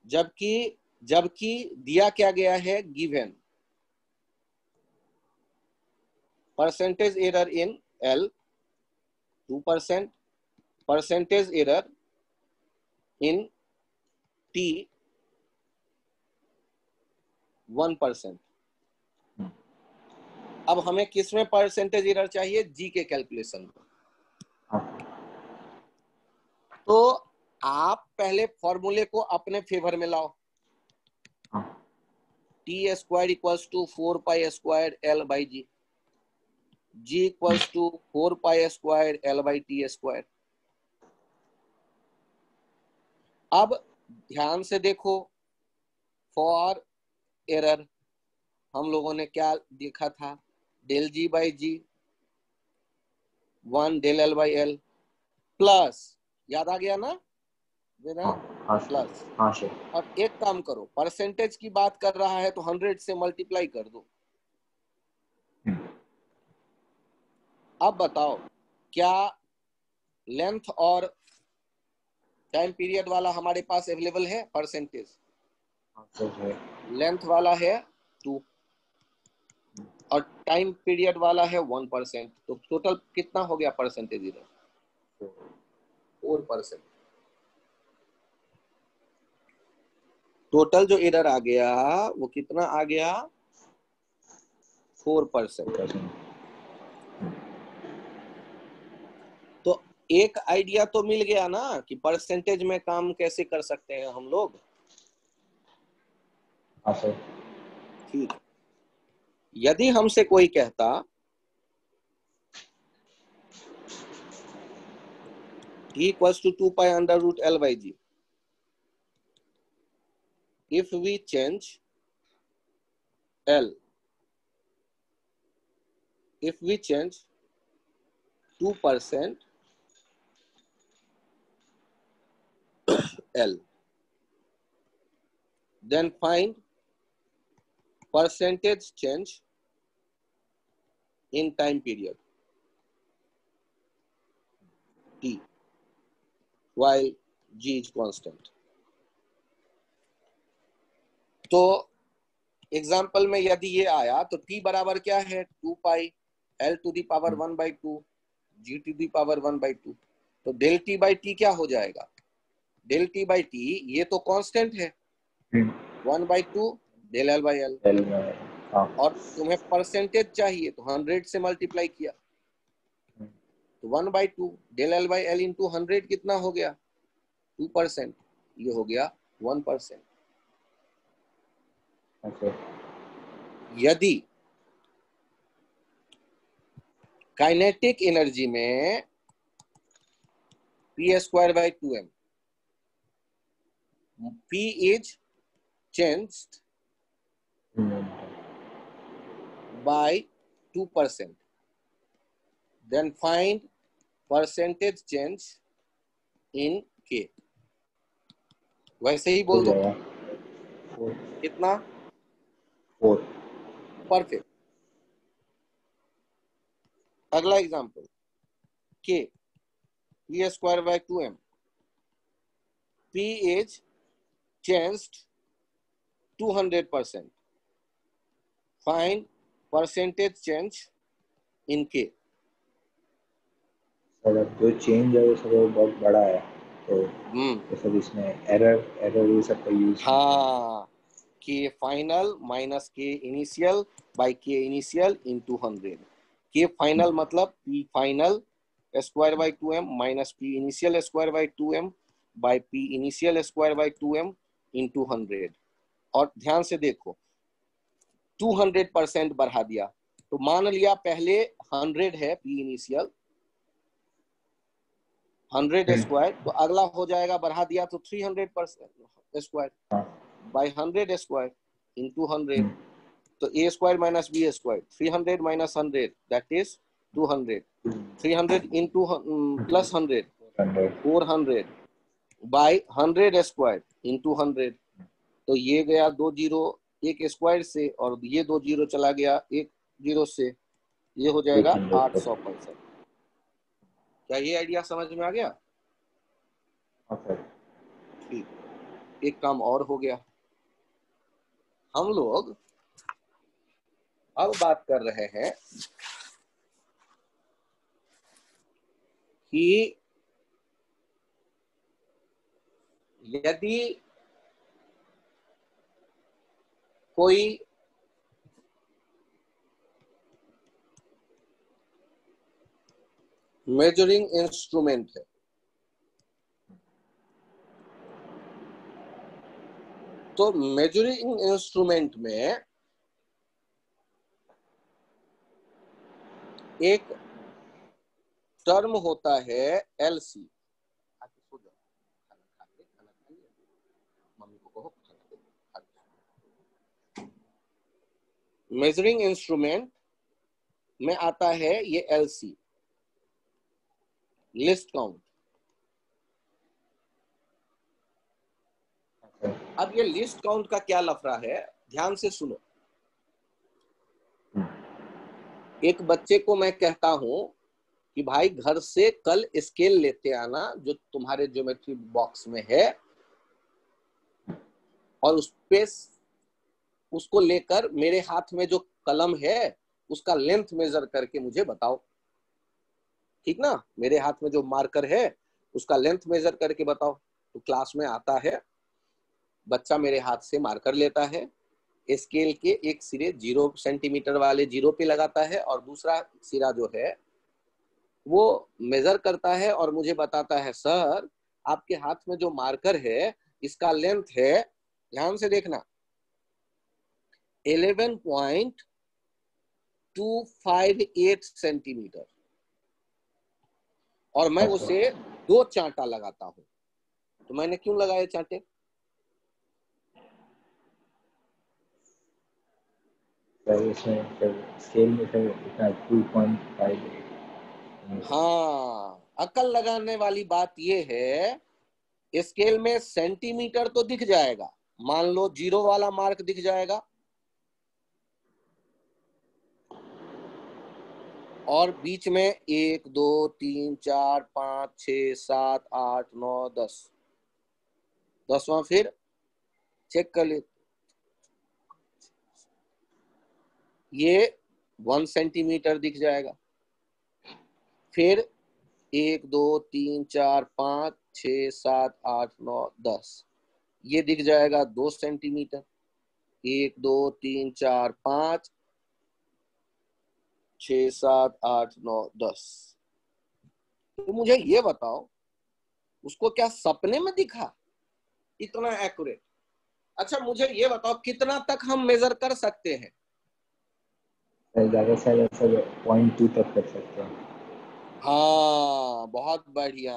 जबकि दिया क्या गया है, given percentage error in L 2%, percentage error in T 1%। अब हमें किसमें परसेंटेज एरर चाहिए, जी के कैलकुलेशन में। तो आप पहले फॉर्मूले को अपने फेवर में लाओ, T square equals to 4 pi square L by G, G equals to 4 pi square L by T square. अब ध्यान से देखो, फॉर एरर हम लोगों ने क्या देखा था, del G by G 1 del L by L plus, याद आ गया ना बेटा, प्लस। और एक काम करो, परसेंटेज की बात कर रहा है तो 100 से मल्टीप्लाई कर दो। अब बताओ क्या लेंथ और टाइम पीरियड वाला हमारे पास अवेलेबल है परसेंटेज? लेंथ वाला है 2 और टाइम पीरियड वाला है 1%, तो टोटल कितना हो गया परसेंटेज इधर? 4%। टोटल जो एरर आ गया वो कितना आ गया? 4%। तो एक आइडिया तो मिल गया ना कि परसेंटेज में काम कैसे कर सकते हैं हम लोग। ठीक, यदि हमसे कोई कहता t equals to 2 pi under root L by G, if we change L, if we change 2% L, then find percentage change in time period T while G is constant। तो एग्जाम्पल में यदि ये आया तो t बराबर क्या है, 2 pi L to the power 1/2 G to the power 1/2। तो डेल टी बाई टी क्या हो जाएगा, डेल टी बाई टी ये तो कांस्टेंट है 1/2 del L by L. L में, हाँ। और तुम्हें परसेंटेज चाहिए तो 100 से मल्टीप्लाई किया तो 1/2 del L by L into 100 कितना हो गया 2%, ये हो गया 1%। अच्छा। यदि काइनेटिक एनर्जी में P square by 2m, P is changed by 2%, then find percentage change in K। वैसे ही हो बोल दो जाएगा कितना 4। परफेक्ट। अगला example K P square by 2m, P is changed 200%, find percentage change in K। Sir जो change है वो सर बहुत बड़ा है, तो सर इसमें एरर ये सब का यूज हाँ, K final minus K initial by K initial into 100। K final मतलब P final square by 2m minus P initial square by 2m by P initial square by 2m into 100। और ध्यान से देखो 200% बढ़ा दिया तो मान लिया पहले 100 है P इनिशियल 100 स्क्वायर, तो अगला हो जाएगा बढ़ा दिया तो 300% स्क्वायर बाई 100 स्क्वायर इंटू 100। तो A square minus B square 300 minus 100 that is 200। 300 into plus 100 400 by 100 square into 100। तो ये गया 2 जीरो एक स्क्वायर से और ये 2 जीरो चला गया एक जीरो से, ये हो जाएगा 800%। क्या ये आइडिया समझ में आ गया? ठीक, एक काम और हो गया। हम लोग अब बात कर रहे हैं कि यदि कोई मेजरिंग इंस्ट्रूमेंट है, तो मेजरिंग इंस्ट्रूमेंट में एक टर्म होता है एलसी। मेजरिंग इंस्ट्रूमेंट में आता है ये एलसी, लिस्ट काउंट। अब ये लिस्ट काउंट का क्या लफड़ा है, ध्यान से सुनो। एक बच्चे को मैं कहता हूं कि भाई घर से कल स्केल लेते आना जो तुम्हारे ज्योमेट्री बॉक्स में है, और उस पे उसको लेकर मेरे हाथ में जो कलम है उसका लेंथ मेजर करके मुझे बताओ। ठीक ना, मेरे हाथ में जो मार्कर है उसका लेंथ मेजर करके बताओ। तो क्लास में आता है बच्चा, मेरे हाथ से मार्कर लेता है, स्केल के एक सिरे 0 सेंटीमीटर वाले जीरो पे लगाता है और दूसरा सिरा जो है वो मेजर करता है और मुझे बताता है सर आपके हाथ में जो मार्कर है इसका लेंथ है, ध्यान से देखना, 11.258 सेंटीमीटर, और मैं उसे 2 चांटा लगाता हूं। तो मैंने क्यों लगाए चांटे? स्केल में सर इतना 2.58। हाँ, अकल लगाने वाली बात ये है, स्केल में सेंटीमीटर तो दिख जाएगा, मान लो 0 वाला मार्क दिख जाएगा और बीच में 1 2 3 4 5 6 7 8 9 10, 10वां फिर चेक कर ले, ये 1 सेंटीमीटर दिख जाएगा। फिर 1 2 3 4 5 6 7 8 9 10, ये दिख जाएगा 2 सेंटीमीटर। 1 2 3 4 5 6 7 8 9 10। तो मुझे ये बताओ, उसको क्या सपने में दिखा इतना एक्यूरेट? अच्छा मुझे ये बताओ, कितना तक हम मेजर कर सकते हैं? ज्यादा से ज्यादा 0.2 तक कर सकते हैं। हाँ, बहुत बढ़िया।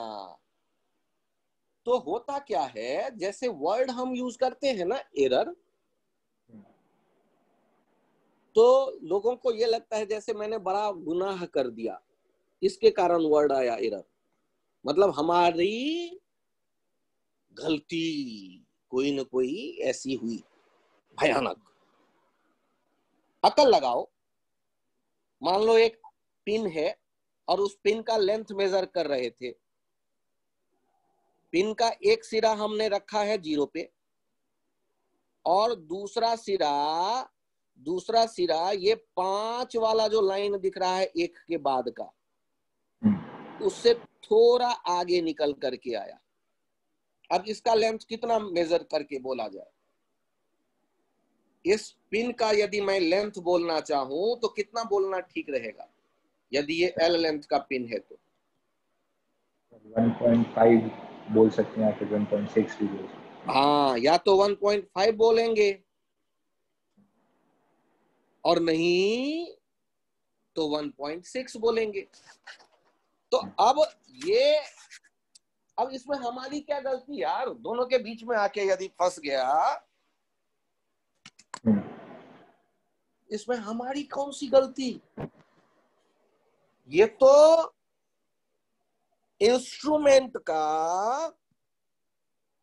तो होता क्या है, जैसे वर्ड हम यूज करते हैं ना, एरर, तो लोगों को ये लगता है जैसे मैंने बड़ा गुनाह कर दिया, इसके कारण वर्ड आया एरर। मतलब हमारी गलती कोई न कोई ऐसी हुई भयानक। अकल लगाओ, मान लो एक पिन है और उस पिन का लेंथ मेजर कर रहे थे। पिन का एक सिरा हमने रखा है 0 पे और दूसरा सिरा ये 5 वाला जो लाइन दिख रहा है 1 के बाद का, उससे थोड़ा आगे निकल करके आया। अब इसका लेंथ कितना मेजर करके बोला जाए? इस पिन का यदि मैं लेंथ बोलना चाहूं तो कितना बोलना ठीक रहेगा, यदि ये L लेंथ का पिन है तो? 1.5 बोल सकते हैं या फिर 1.6 भी बोल सकते हैं। हाँ, या तो 1.5 बोलेंगे और नहीं तो 1.6 बोलेंगे। तो अब इसमें हमारी क्या गलती यार? दोनों के बीच में आके यदि फंस गया, इसमें हमारी कौन सी गलती? ये तो इंस्ट्रूमेंट का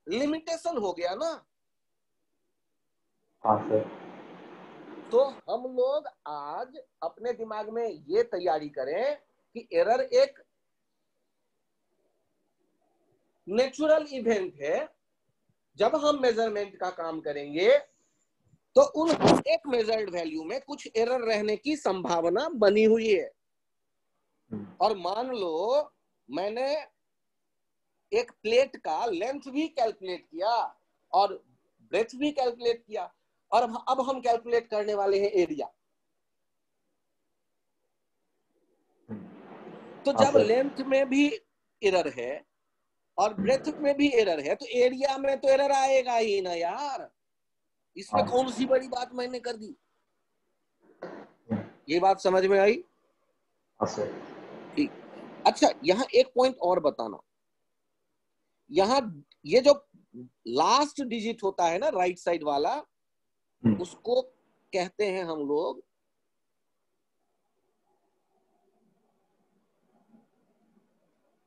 लिमिटेशन हो गया ना। हाँ सर। तो हम लोग आज अपने दिमाग में ये तैयारी करें कि एरर एक नेचुरल इवेंट है। जब हम मेजरमेंट का काम करेंगे तो उन एक मेजर्ड वैल्यू में कुछ एरर रहने की संभावना बनी हुई है। और मान लो मैंने एक प्लेट का लेंथ भी कैलकुलेट किया और ब्रेथ भी कैलकुलेट किया, और अब हम कैलकुलेट करने वाले हैं एरिया। तो जब लेंथ में भी एरर है और ब्रेथ में भी एरर है तो एरिया में तो एरर आएगा ही ना यार। इसमें कौन सी बड़ी बात मैंने कर दी? ये बात समझ में आई? ठीक। अच्छा, यहाँ एक पॉइंट और बताना। यहाँ ये जो लास्ट डिजिट होता है ना राइट साइड वाला, उसको कहते हैं हम लोग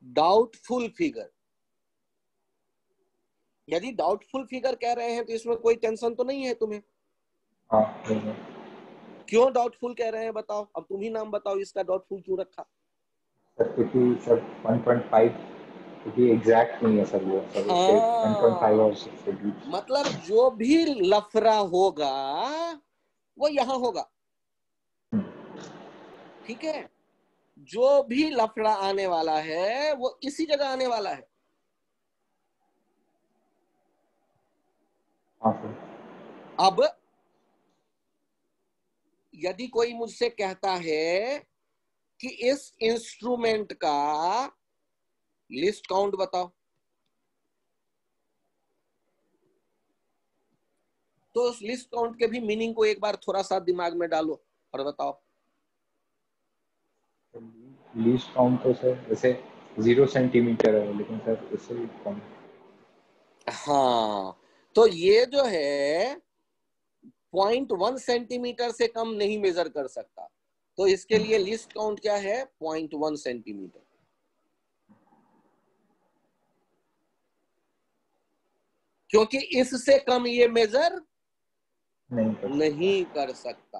डाउटफुल फिगर। यदि डाउटफुल फिगर कह रहे हैं तो इसमें कोई टेंशन तो नहीं है तुम्हें? क्यों डाउटफुल कह रहे हैं बताओ? अब तुम ही नाम बताओ इसका, डाउटफुल क्यों रखा? क्योंकि सर 1.5 क्योंकि एग्जैक्ट नहीं है सर, वो सर उसके 1.5 और 6 के बीच। मतलब जो भी लफड़ा होगा वो यहाँ होगा, ठीक है? जो भी लफड़ा आने वाला है वो इसी जगह आने वाला है। अब यदि कोई मुझसे कहता है कि इस इंस्ट्रूमेंट का लिस्ट काउंट बताओ, तो उस लिस्ट काउंट के भी मीनिंग को एक बार थोड़ा सा दिमाग में डालो और बताओ। लिस्ट काउंट तो सर वैसे 0 सेंटीमीटर है, लेकिन सर उससे भी कम। हाँ, तो ये जो है 0.1 सेंटीमीटर से कम नहीं मेजर कर सकता, तो इसके लिए लिस्ट काउंट क्या है? 0.1 सेंटीमीटर। क्योंकि इससे कम ये मेजर नहीं कर सकता,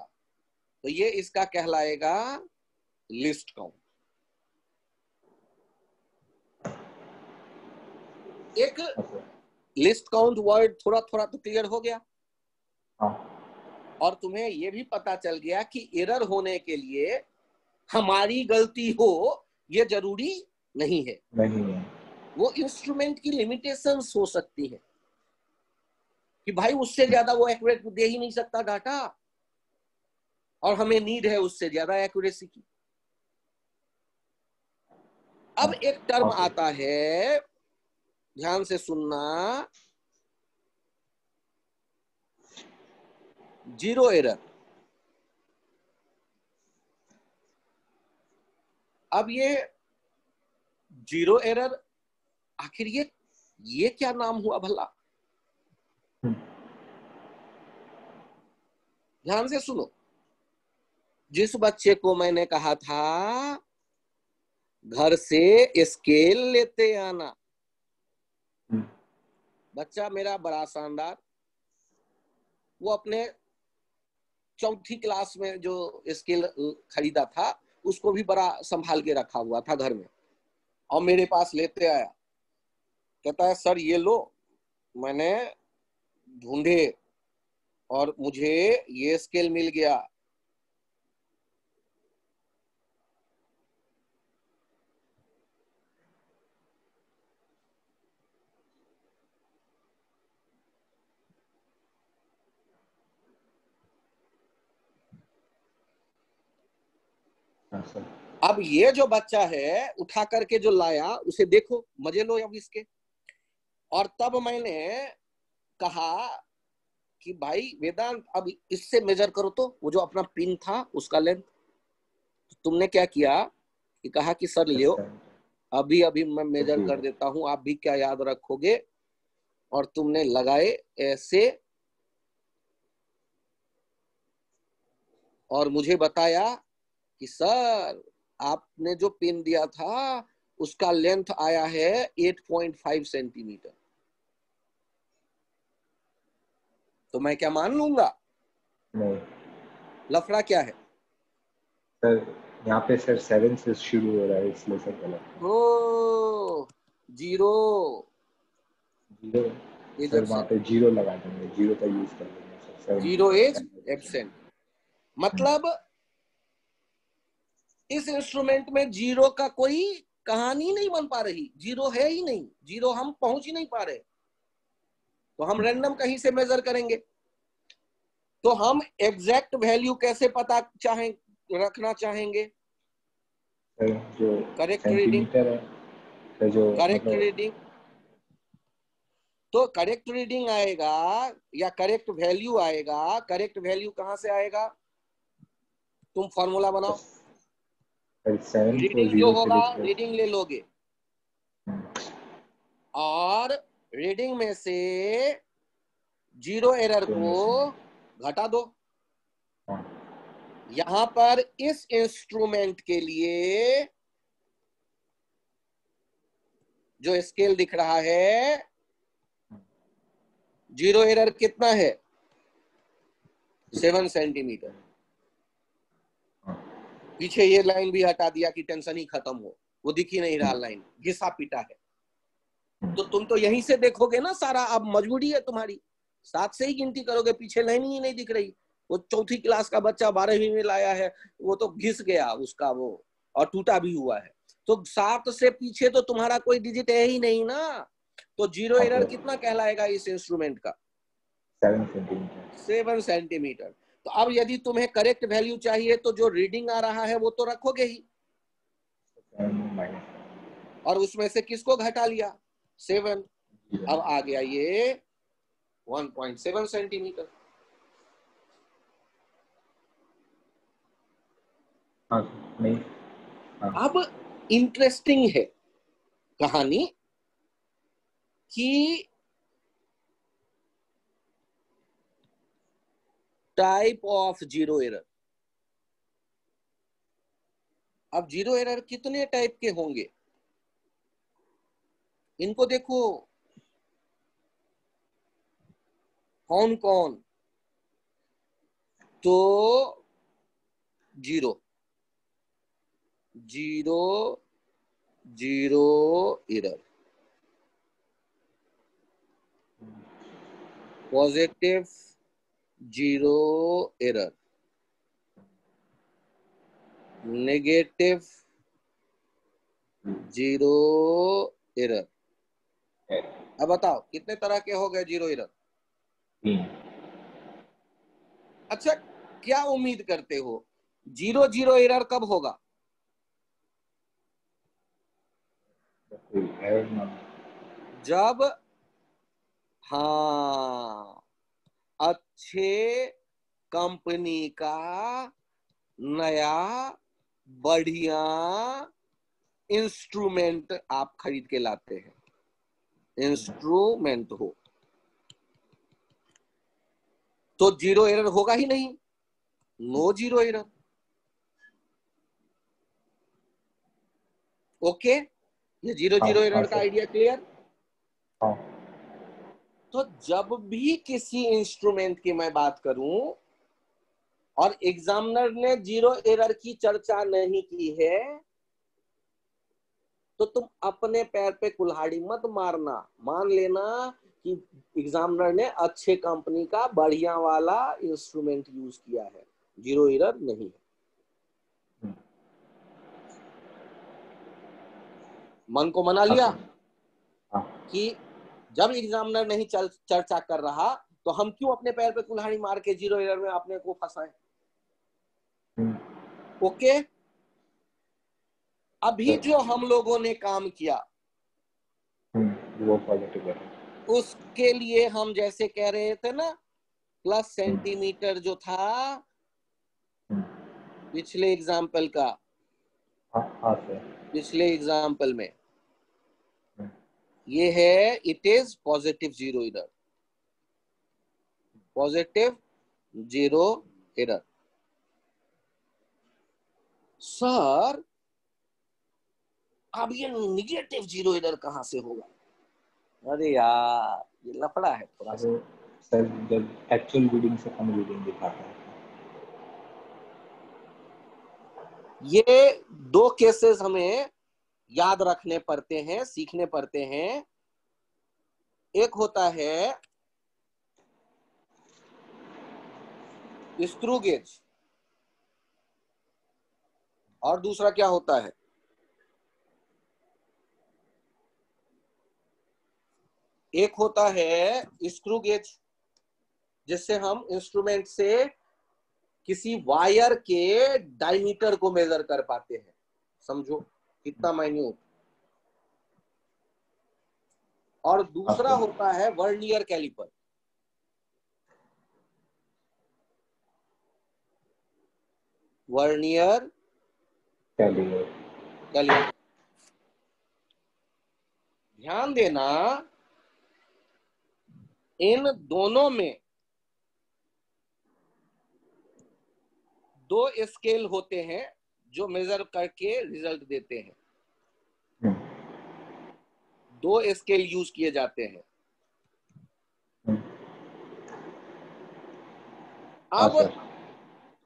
तो ये इसका कहलाएगा लिस्ट काउंट। एक लिस्ट काउंट वर्ड थोड़ा थोड़ा तो क्लियर हो गया। और तुम्हें ये भी पता चल गया कि एरर होने के लिए हमारी गलती हो ये जरूरी नहीं है, वो इंस्ट्रूमेंट की लिमिटेशंस हो सकती है। कि भाई उससे ज्यादा वो एक्यूरेट दे ही नहीं सकता डाटा, और हमें नीड है उससे ज्यादा एक्यूरेसी की। अब एक टर्म आता है, ध्यान से सुनना, जीरो एरर। अब ये जीरो एरर, आखिर ये क्या नाम हुआ भला? ध्यान से सुनो। जिस बच्चे को मैंने कहा था घर से स्केल लेते आना, बच्चा मेरा बड़ा शानदार, वो अपने चौथी क्लास में जो स्केल खरीदा था उसको भी बड़ा संभाल के रखा हुआ था घर में, और मेरे पास लेते आया, कहता है सर ये लो, मैंने ढूंढे और मुझे ये स्केल मिल गया। अब ये जो बच्चा है उठा करके जो लाया, उसे देखो, मजे लो अब इसके। और तब मैंने कहा कि भाई वेदांत अब इससे मेजर करो, तो वो जो अपना पिन था उसका लेंथ। तुमने क्या किया कि कहा कि सर लियो, अभी अभी मैं मेजर कर देता हूं, आप भी क्या याद रखोगे, और तुमने लगाए ऐसे, और मुझे बताया कि सर आपने जो पिन दिया था उसका लेंथ आया है 8.5 सेंटीमीटर। तो मैं क्या मान लूंगा? नहीं लफड़ा क्या है सर, यहाँ पे सर 7 से शुरू हो रहा है, इसलिए सर गलत। ओ जीरो, जीरो इधर सर, से वहाँ पे जीरो लगा देंगे, जीरो का यूज कर लेंगे सर। Zero is 70%। एब्सेंट। मतलब इस इंस्ट्रूमेंट में जीरो का कोई कहानी नहीं बन पा रही, जीरो है ही नहीं, जीरो हम पहुंच ही नहीं पा रहे, तो हम रैंडम कहीं से मेजर करेंगे। तो हम एग्जैक्ट वैल्यू कैसे पता रखना चाहेंगे? सर जो करेक्ट रीडिंग, सेंटीमीटर है सर, जो करेक्ट मतलब रीडिंग। तो करेक्ट रीडिंग आएगा या करेक्ट वैल्यू आएगा, करेक्ट वैल्यू कहां से आएगा? तुम फॉर्मूला बनाओ। 7 को रीडिंग जो 0 से होगा लेकर। रीडिंग ले लोगे, और रीडिंग में से जीरो एरर को घटा दो। यहां पर इस इंस्ट्रूमेंट के लिए जो स्केल दिख रहा है, जीरो एरर कितना है? 7 सेंटीमीटर। पीछे ये लाइन भी हटा दिया कि टेंशन ही खत्म हो, वो दिख ही नहीं रहा, लाइन घिसा पीटा है। तो तुम तो यहीं से देखोगे ना सारा, अब मजबूरी है तुम्हारी, 7 से ही गिनती करोगे, पीछे लाइन ही नहीं दिख रही। वो चौथी क्लास का बच्चा 12वीं में लाया है, वो तो घिस गया उसका वो, और टूटा भी हुआ है। तो 7 से पीछे तो तुम्हारा कोई डिजिट है ही नहीं ना। तो जीरो एरर कितना कहलाएगा इस इंस्ट्रूमेंट का? 7 सेंटीमीटर। 7 सेंटीमीटर। तो अब यदि तुम्हें करेक्ट वैल्यू चाहिए तो जो रीडिंग आ रहा है वो तो रखोगे ही, और उसमें से किसको घटा लिया? 7। अब आ गया ये 1.7 सेंटीमीटर। हाँ नहीं, हाँ अब इंटरेस्टिंग है कहानी कि टाइप ऑफ जीरो एरर। अब जीरो एरर कितने टाइप के होंगे इनको देखो, कौन कौन? तो zero, zero, zero error, positive zero error, negative zero error. अब बताओ कितने तरह के हो गए जीरो एरर? 3। अच्छा, क्या उम्मीद करते हो 0 0 एरर कब होगा? कोई एरर ना। जब, हाँ, अच्छे कंपनी का नया बढ़िया इंस्ट्रूमेंट आप खरीद के लाते हैं, इंस्ट्रूमेंट हो तो 0 एरर होगा ही नहीं, नो 0 एरर। ओके, ये 0 0 हाँ एरर का सर। Idea clear? हाँ। तो जब भी किसी इंस्ट्रूमेंट की मैं बात करूं और एग्जामिनर ने 0 एरर की चर्चा नहीं की है, तो तुम अपने पैर पे कुल्हाड़ी मत मारना, मान लेना कि एग्जामिनर ने अच्छे कंपनी का बढ़िया वाला इंस्ट्रूमेंट यूज किया है, 0 एरर नहीं है। मन को मना लिया कि जब एग्जामिनर नहीं चर्चा कर रहा तो हम क्यों अपने पैर पे कुल्हाड़ी मार के 0 एरर में अपने को फंसाएं। ओके, अभी जो हम लोगों ने काम किया वो पॉजिटिव है। उसके लिए हम जैसे कह रहे थे ना, प्लस सेंटीमीटर जो था पिछले एग्जाम्पल का, हाँ सर। पिछले एग्जाम्पल में ये है, it is positive 0 error, positive 0 error. Sir अब ये निगेटिव 0 एरर कहां से होगा? अरे यार ये लफड़ा है थोड़ा सा। सर जब एक्चुअल रीडिंग से कम रीडिंग दिखाता है। ये 2 केसेस हमें याद रखने पड़ते हैं, सीखने पड़ते हैं। एक होता है स्क्रू गेज और दूसरा क्या होता है? एक होता है स्क्रू गेज, जिससे हम इंस्ट्रूमेंट से किसी वायर के डायमीटर को मेजर कर पाते हैं, समझो कितना माइन्यूट। और दूसरा होता है वर्नियर कैलिपर। वर्नियर कैलिपर, ध्यान देना इन दोनों में 2 स्केल होते हैं जो मेजर करके रिजल्ट देते हैं। 2 स्केल यूज किए जाते हैं।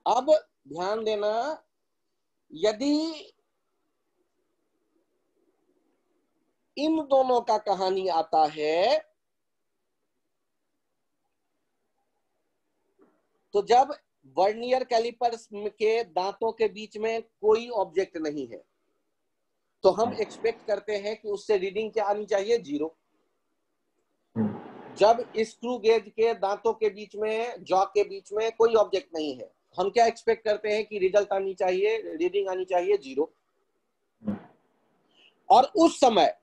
अब ध्यान देना, यदि इन दोनों का कहानी आता है तो जब वर्नियर कैलिपर के दांतों के बीच में कोई ऑब्जेक्ट नहीं है तो हम एक्सपेक्ट करते हैं कि उससे रीडिंग क्या आनी चाहिए? 0। जब स्क्रू गेज के दांतों के बीच में, जॉ के बीच में कोई ऑब्जेक्ट नहीं है, हम क्या एक्सपेक्ट करते हैं कि रिजल्ट आनी चाहिए, रीडिंग आनी चाहिए 0। और उस समय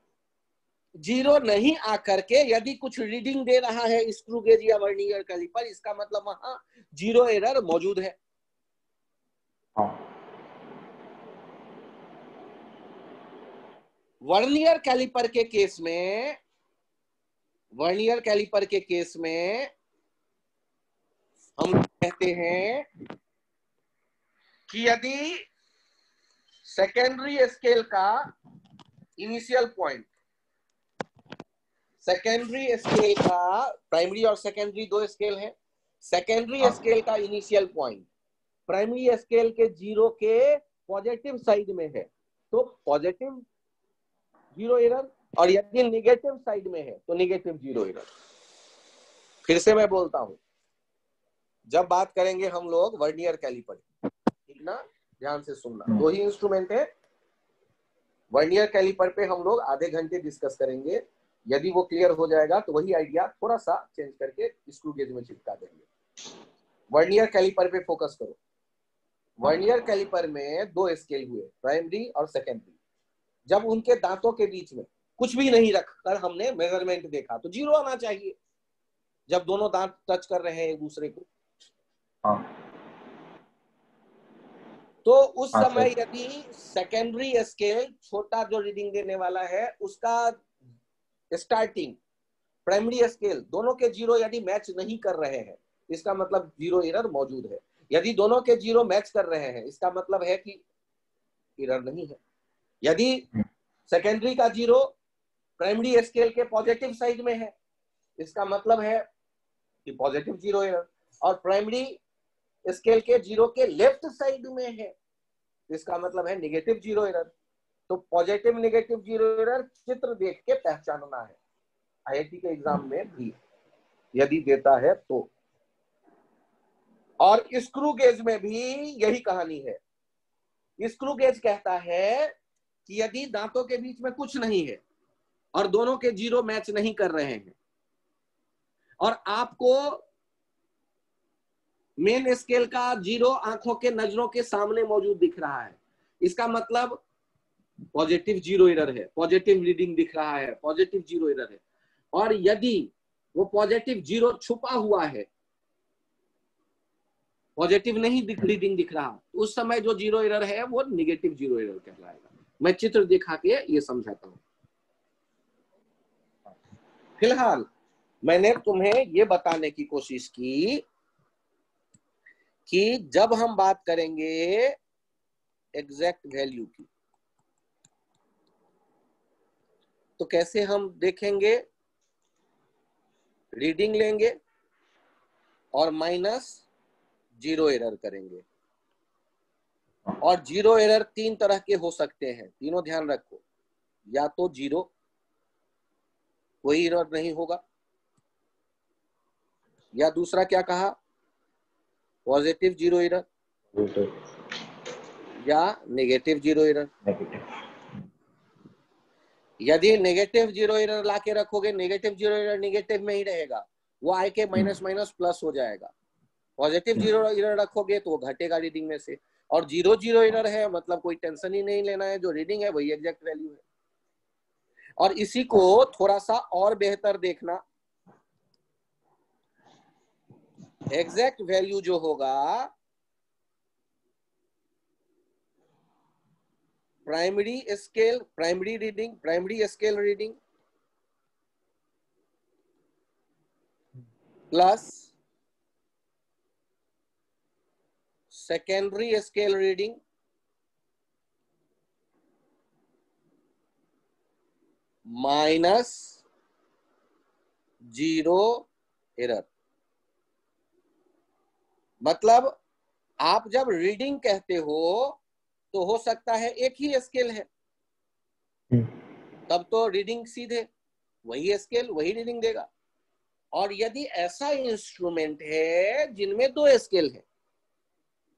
0 नहीं आकर के यदि कुछ रीडिंग दे रहा है स्क्रू गेज या वर्नियर कैलिपर, इसका मतलब वहां 0 एरर मौजूद है। वर्नियर कैलिपर के केस में, वर्नियर कैलिपर के केस में हम कहते हैं कि यदि सेकेंडरी स्केल का इनिशियल पॉइंट, सेकेंडरी स्केल का, प्राइमरी और सेकेंडरी 2 स्केल है, सेकेंडरी स्केल का इनिशियल पॉइंट प्राइमरी स्केल के 0 के पॉजिटिव साइड में है तो पॉजिटिव 0 एरर, और यदि निगेटिव साइड में है तो निगेटिव 0 एरर। फिर से मैं बोलता हूं, जब बात करेंगे हम लोग वर्नियर कैलिपर, ठीक ना, ध्यान से सुनना, 2 ही इंस्ट्रूमेंट है। वर्नियर कैलिपर पे हम लोग आधे घंटे डिस्कस करेंगे, यदि वो क्लियर हो जाएगा तो वही आइडिया थोड़ा सा चेंज करके स्क्रू गेज में चिपका देंगे। वर्नियर कैलिपर पे फोकस करो। वर्नियर कैलिपर में दो स्केल हुए, प्राइमरी और सेकेंडरी। जब उनके दांतों के बीच में कुछ भी नहीं रखकर हमने मेजरमेंट देखा तो 0 आना चाहिए, जब दोनों दांत टच कर रहे हैं एक दूसरे को। तो उस समय यदि सेकेंडरी स्केल छोटा जो रीडिंग देने वाला है उसका स्टार्टिंग प्राइमरी स्केल दोनों के 0 यदि मैच नहीं कर रहे हैं, इसका मतलब 0 एरर मौजूद है। यदि दोनों के 0 मैच कर रहे हैं, इसका मतलब है कि एरर नहीं है। यदि सेकेंडरी का 0 प्राइमरी स्केल के पॉजिटिव साइड में है, इसका मतलब है कि पॉजिटिव 0 एरर, और प्राइमरी स्केल के 0 के लेफ्ट साइड में है, इसका मतलब है नेगेटिव 0 एरर। तो पॉजिटिव नेगेटिव 0 एरर चित्र देख के पहचानना है। आईआईटी के एग्जाम में भी यदि देता है तो। और स्क्रू गेज में भी यही कहानी है। स्क्रू गेज कहता है कि यदि दांतों के बीच में कुछ नहीं है और दोनों के 0 मैच नहीं कर रहे हैं और आपको मेन स्केल का 0 आंखों के नजरों के सामने मौजूद दिख रहा है, इसका मतलब पॉजिटिव 0 एरर है, पॉजिटिव रीडिंग दिख रहा है, पॉजिटिव 0 एरर है। और यदि वो पॉजिटिव 0 छुपा हुआ है, पॉजिटिव नहीं रीडिंग दिख रहा, उस समय जो 0 एरर है वो नेगेटिव 0 एरर कहलाएगा। मैं चित्र दिखा के ये समझाता हूं। फिलहाल मैंने तुम्हें ये बताने की कोशिश की कि जब हम बात करेंगे एग्जैक्ट वैल्यू की तो कैसे हम देखेंगे, रीडिंग लेंगे और -0 एरर करेंगे। और 0 एरर 3 तरह के हो सकते हैं, तीनों ध्यान रखो। या तो 0, कोई एरर नहीं होगा, या दूसरा क्या कहा, पॉजिटिव 0 एरर, या नेगेटिव 0 एरर। यदि नेगेटिव 0 एरर लाके रखोगे, नेगेटिव 0 एरर नेगेटिव में ही रहेगा, वो आए के माइनस माइनस प्लस हो जाएगा। पॉजिटिव 0 एरर रखोगे तो वो घटेगा रीडिंग में से। और 0 एरर है मतलब कोई टेंशन ही नहीं लेना है, जो रीडिंग है वही एग्जैक्ट वैल्यू है। और इसी को थोड़ा सा और बेहतर देखना, एग्जैक्ट वैल्यू जो होगा primary scale, primary scale reading plus secondary scale reading -0 error. मतलब आप जब रीडिंग कहते हो तो हो सकता है एक ही स्केल है, तब तो रीडिंग सीधे वही स्केल वही रीडिंग देगा। और यदि ऐसा इंस्ट्रूमेंट है जिनमें 2 स्केल है,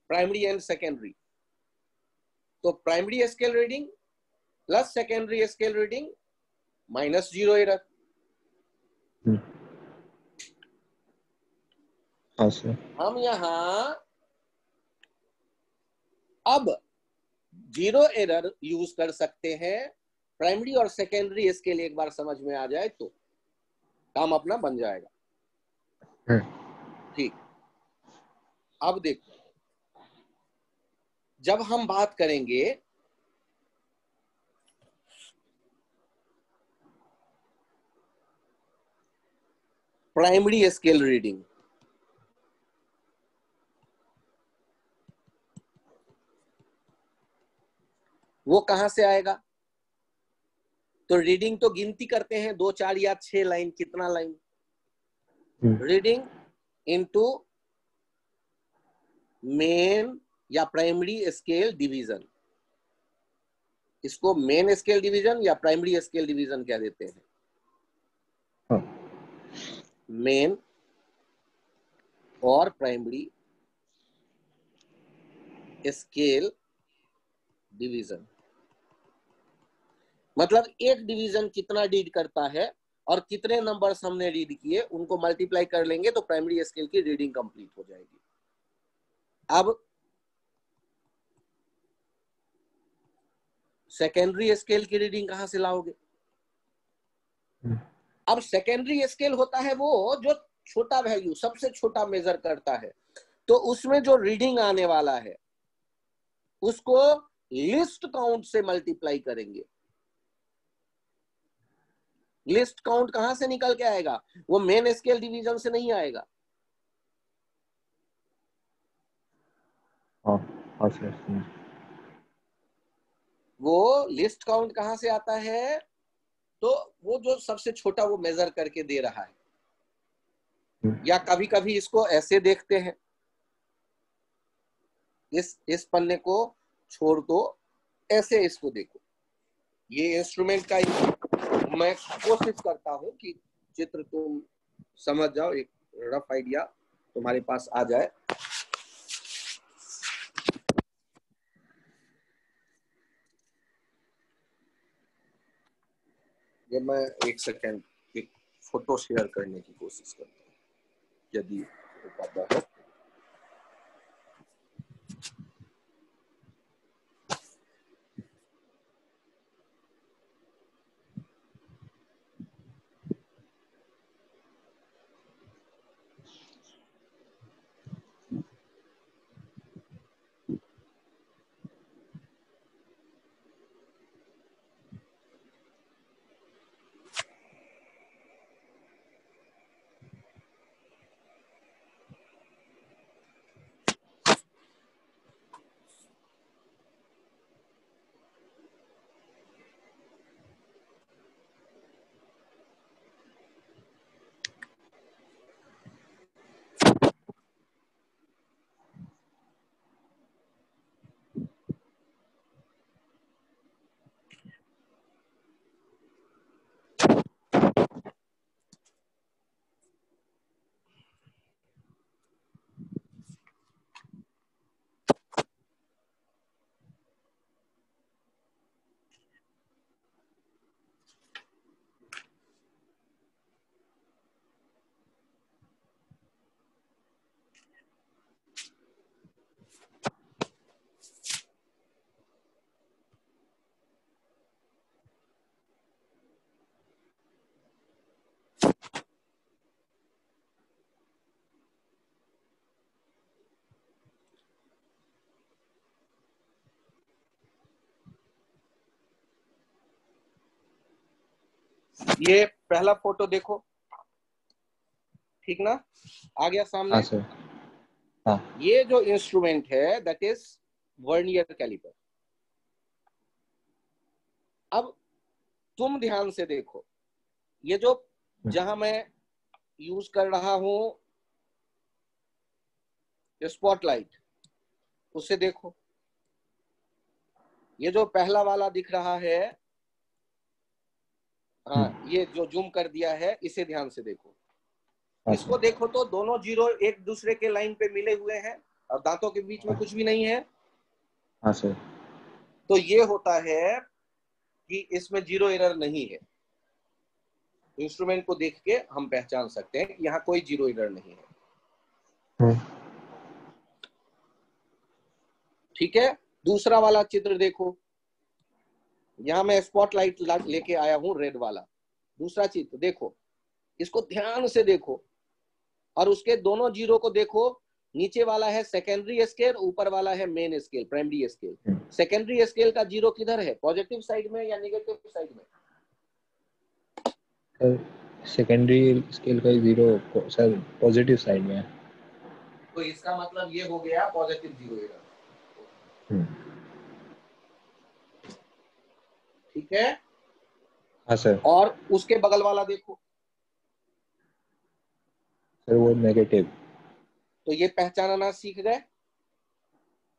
प्राइमरी एंड सेकेंडरी, तो primary scale reading plus secondary scale reading -0 error. हम यहां अब 0 एरर यूज कर सकते हैं। प्राइमरी और सेकेंडरी स्केल एक बार समझ में आ जाए तो काम अपना बन जाएगा। ठीक, अब देखो, जब हम बात करेंगे प्राइमरी स्केल रीडिंग, वो कहां से आएगा? तो रीडिंग तो गिनती करते हैं 2, 4 या 6 लाइन, कितना लाइन, रीडिंग इनटू मेन या प्राइमरी स्केल डिवीजन। इसको मेन स्केल डिवीजन या प्राइमरी स्केल डिवीजन क्या देते हैं? मेन और प्राइमरी स्केल डिवीजन। मतलब एक डिवीजन कितना रीड करता है और कितने नंबर्स हमने रीड किए उनको मल्टीप्लाई कर लेंगे तो प्राइमरी स्केल की रीडिंग कंप्लीट हो जाएगी। अब सेकेंडरी स्केल की रीडिंग कहां से लाओगे? अब सेकेंडरी स्केल होता है वो जो छोटा वैल्यू सबसे छोटा मेजर करता है, तो उसमें जो रीडिंग आने वाला है उसको लिस्ट काउंट से मल्टीप्लाई करेंगे। लिस्ट काउंट कहां से निकल के आएगा? वो मेन स्केल डिवीजन से नहीं आएगा। वो लिस्ट काउंट कहां से आता है? तो वो जो सबसे छोटा वो मेजर करके दे रहा है। या कभी कभी इसको ऐसे देखते हैं, इस पन्ने को छोड़ दो, ऐसे इसको देखो। ये इंस्ट्रूमेंट का मैं कोशिश करता हूं कि चित्र तुम समझ जाओ, एक रफ आइडिया तुम्हारे पास आ जाए। ये मैं एक सेकेंड एक फोटो शेयर करने की कोशिश करता हूँ यदि हो पाता है। ये पहला फोटो देखो, ठीक ना? आ गया सामने? हाँ सर। हाँ। ये जो इंस्ट्रूमेंट है दैट इज वर्नियर कैलिपर। अब तुम ध्यान से देखो, ये जो जहां मैं यूज कर रहा हूं स्पॉटलाइट, उससे देखो। ये जो पहला वाला दिख रहा है, हाँ, ये जो जूम कर दिया है, इसे ध्यान से देखो। इसको देखो तो दोनों जीरो एक दूसरे के लाइन पे मिले हुए हैं और दांतों के बीच में कुछ भी नहीं है। हाँ सर। तो ये होता है कि इसमें जीरो एरर नहीं है। इंस्ट्रूमेंट को देख के हम पहचान सकते हैं कि यहाँ कोई जीरो एरर नहीं है। ठीक है, दूसरा वाला चित्र देखो। यहाँ मैं स्पॉटलाइट लेके आया हूं रेड वाला। दूसरा चित्र देखो, इसको ध्यान से देखो और उसके दोनों जीरो को देखो। नीचे वाला है सेकेंडरी स्केल, ऊपर वाला है main scale, primary scale. Secondary scale का जीरो किधर है? पॉजिटिव साइड में या नेगेटिव साइड में? सेकेंडरी स्केल का जीरो सर पॉजिटिव साइड में है। तो इसका मतलब ये हो गया पॉजिटिव जीरो एरर। ठीक है? हाँ सर। और उसके बगल वाला देखो सर, वो नेगेटिव। तो ये पहचानना सीख गए।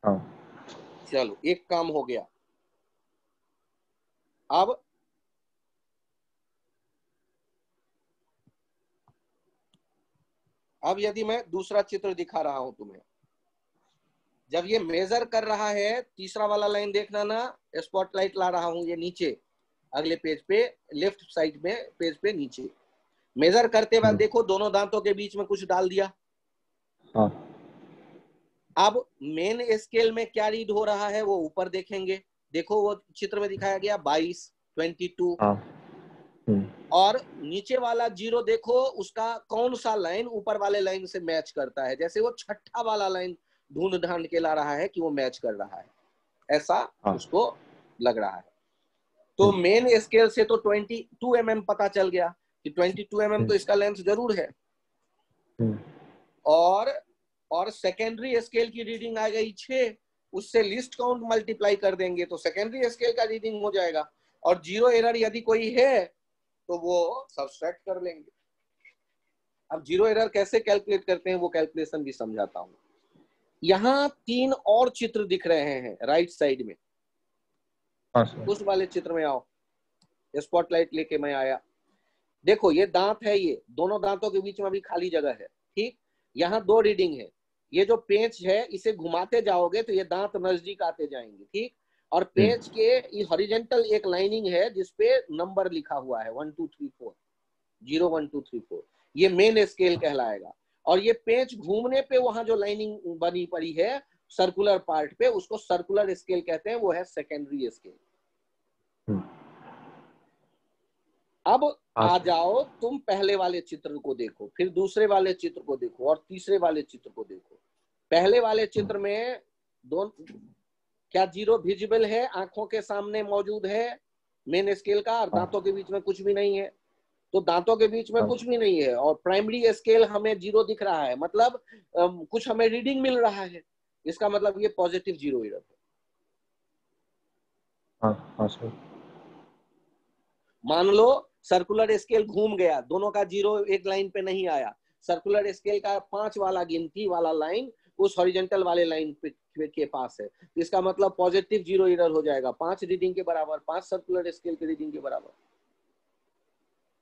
हाँ। चलो, एक काम हो गया। अब यदि मैं दूसरा चित्र दिखा रहा हूं तुम्हें, जब ये मेजर कर रहा है, तीसरा वाला लाइन देखना ना, स्पॉटलाइट ला रहा हूं ये नीचे, अगले पेज पे लेफ्ट साइड में पेज पे नीचे मेजर करते वक्त देखो दोनों दांतों के बीच में कुछ डाल दिया। हाँ। अब मेन स्केल में क्या रीड हो रहा है वो ऊपर देखेंगे। देखो वो चित्र में दिखाया गया 22, 22। हाँ। और नीचे वाला 0 देखो उसका कौन सा लाइन ऊपर वाले लाइन से मैच करता है, जैसे वो छठा वाला लाइन ढूंढ ढांड के ला रहा है कि वो मैच कर रहा है, ऐसा हाँ। उसको लग रहा है। तो मेन स्केल से तो 22 mm पता चल गया कि 22 mm तो इसका लेंथ जरूर है। और सेकेंडरी स्केल की रीडिंग आ गई 6, उससे लिस्ट काउंट मल्टीप्लाई कर देंगे तो सेकेंडरी स्केल का रीडिंग हो जाएगा। और 0 एरर यदि कोई है तो वो सब्सट्रैक्ट कर लेंगे। अब 0 एरर कैसे कैलकुलेट करते हैं वो कैलकुलेशन भी समझाता हूं। यहाँ 3 और चित्र दिख रहे हैं राइट साइड में। उस वाले चित्र में आओ, स्पॉटलाइट लेके मैं आया। देखो ये दांत है, ये दोनों दांतों के बीच में अभी खाली जगह है, ठीक। यहाँ 2 रीडिंग है। ये जो पेंच है इसे घुमाते जाओगे तो ये दांत नजदीक आते जाएंगे, ठीक। और पेंच के हॉरिजॉन्टल एक लाइनिंग है जिसपे नंबर लिखा हुआ है 1 2 3 4, 0 1 2 3 4, ये मेन स्केल कहलाएगा। और ये पेंच घूमने पे वहां जो लाइनिंग बनी पड़ी है सर्कुलर पार्ट पे, उसको सर्कुलर स्केल कहते हैं, वो है सेकेंडरी स्केल। अब आ जाओ तुम पहले वाले चित्र को देखो, फिर दूसरे वाले चित्र को देखो और तीसरे वाले चित्र को देखो। पहले वाले चित्र में क्या 0 विजिबल है, आंखों के सामने मौजूद है मेन स्केल का, और दांतों के बीच में कुछ भी नहीं है। तो दांतों के बीच में कुछ भी नहीं है और प्राइमरी स्केल हमें 0 दिख रहा है, मतलब कुछ हमें रीडिंग मिल रहा है, इसका मतलब ये पॉजिटिव 0 एरर है। मान लो सर्कुलर स्केल घूम गया, दोनों का 0 एक लाइन पे नहीं आया, सर्कुलर स्केल का 5 वाला गिनती वाला लाइन उस हॉरिजॉन्टल वाले लाइन के पास है, इसका मतलब पॉजिटिव 0 एरर हो जाएगा, 5 रीडिंग के बराबर, 5 सर्कुलर स्केल के रीडिंग के बराबर।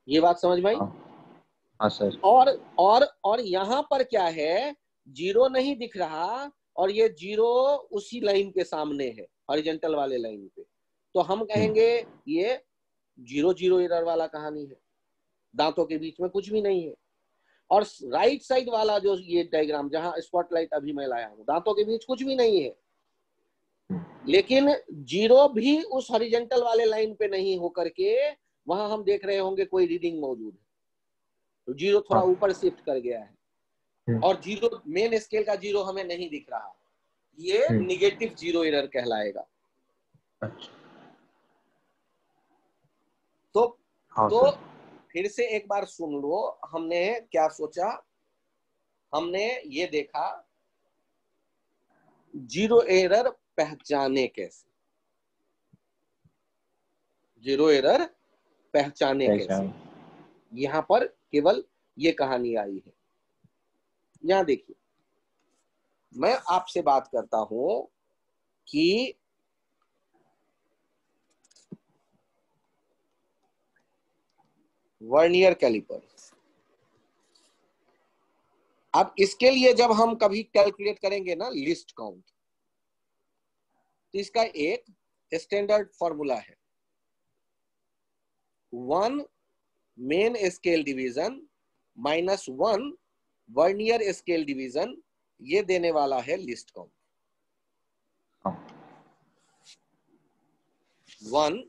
ये बात समझ में आई? हाँ सर। और यहाँ पर क्या है, 0 नहीं दिख रहा और ये 0 उसी लाइन के सामने है, हॉरिजॉन्टल वाले लाइन पे, तो हम कहेंगे ये 0 0 एरर वाला कहानी है, दांतों के बीच में कुछ भी नहीं है। और राइट साइड वाला जो ये डायग्राम जहां स्पॉटलाइट अभी मैं लाया हूं, दांतों के बीच कुछ भी नहीं है, लेकिन 0 भी उस हॉरिजॉन्टल वाले लाइन पे नहीं होकर के वहां हम देख रहे होंगे कोई रीडिंग मौजूद है, तो 0 थोड़ा ऊपर शिफ्ट कर गया है और 0 मेन स्केल का 0 हमें नहीं दिख रहा, ये निगेटिव 0 एरर कहलाएगा। तो फिर से एक बार सुन लो, हमने क्या सोचा, हमने ये देखा 0 एरर पहचाने कैसे, 0 एरर पहचाने कैसे, यहां पर केवल ये कहानी आई है। यहां देखिए मैं आपसे बात करता हूं कि वर्नियर कैलिपर, अब इसके लिए जब हम कभी कैलकुलेट करेंगे ना लिस्ट काउंट, तो इसका एक स्टैंडर्ड फॉर्मूला है, 1 main scale division minus 1 vernier scale division, ये देने वाला है least count. 1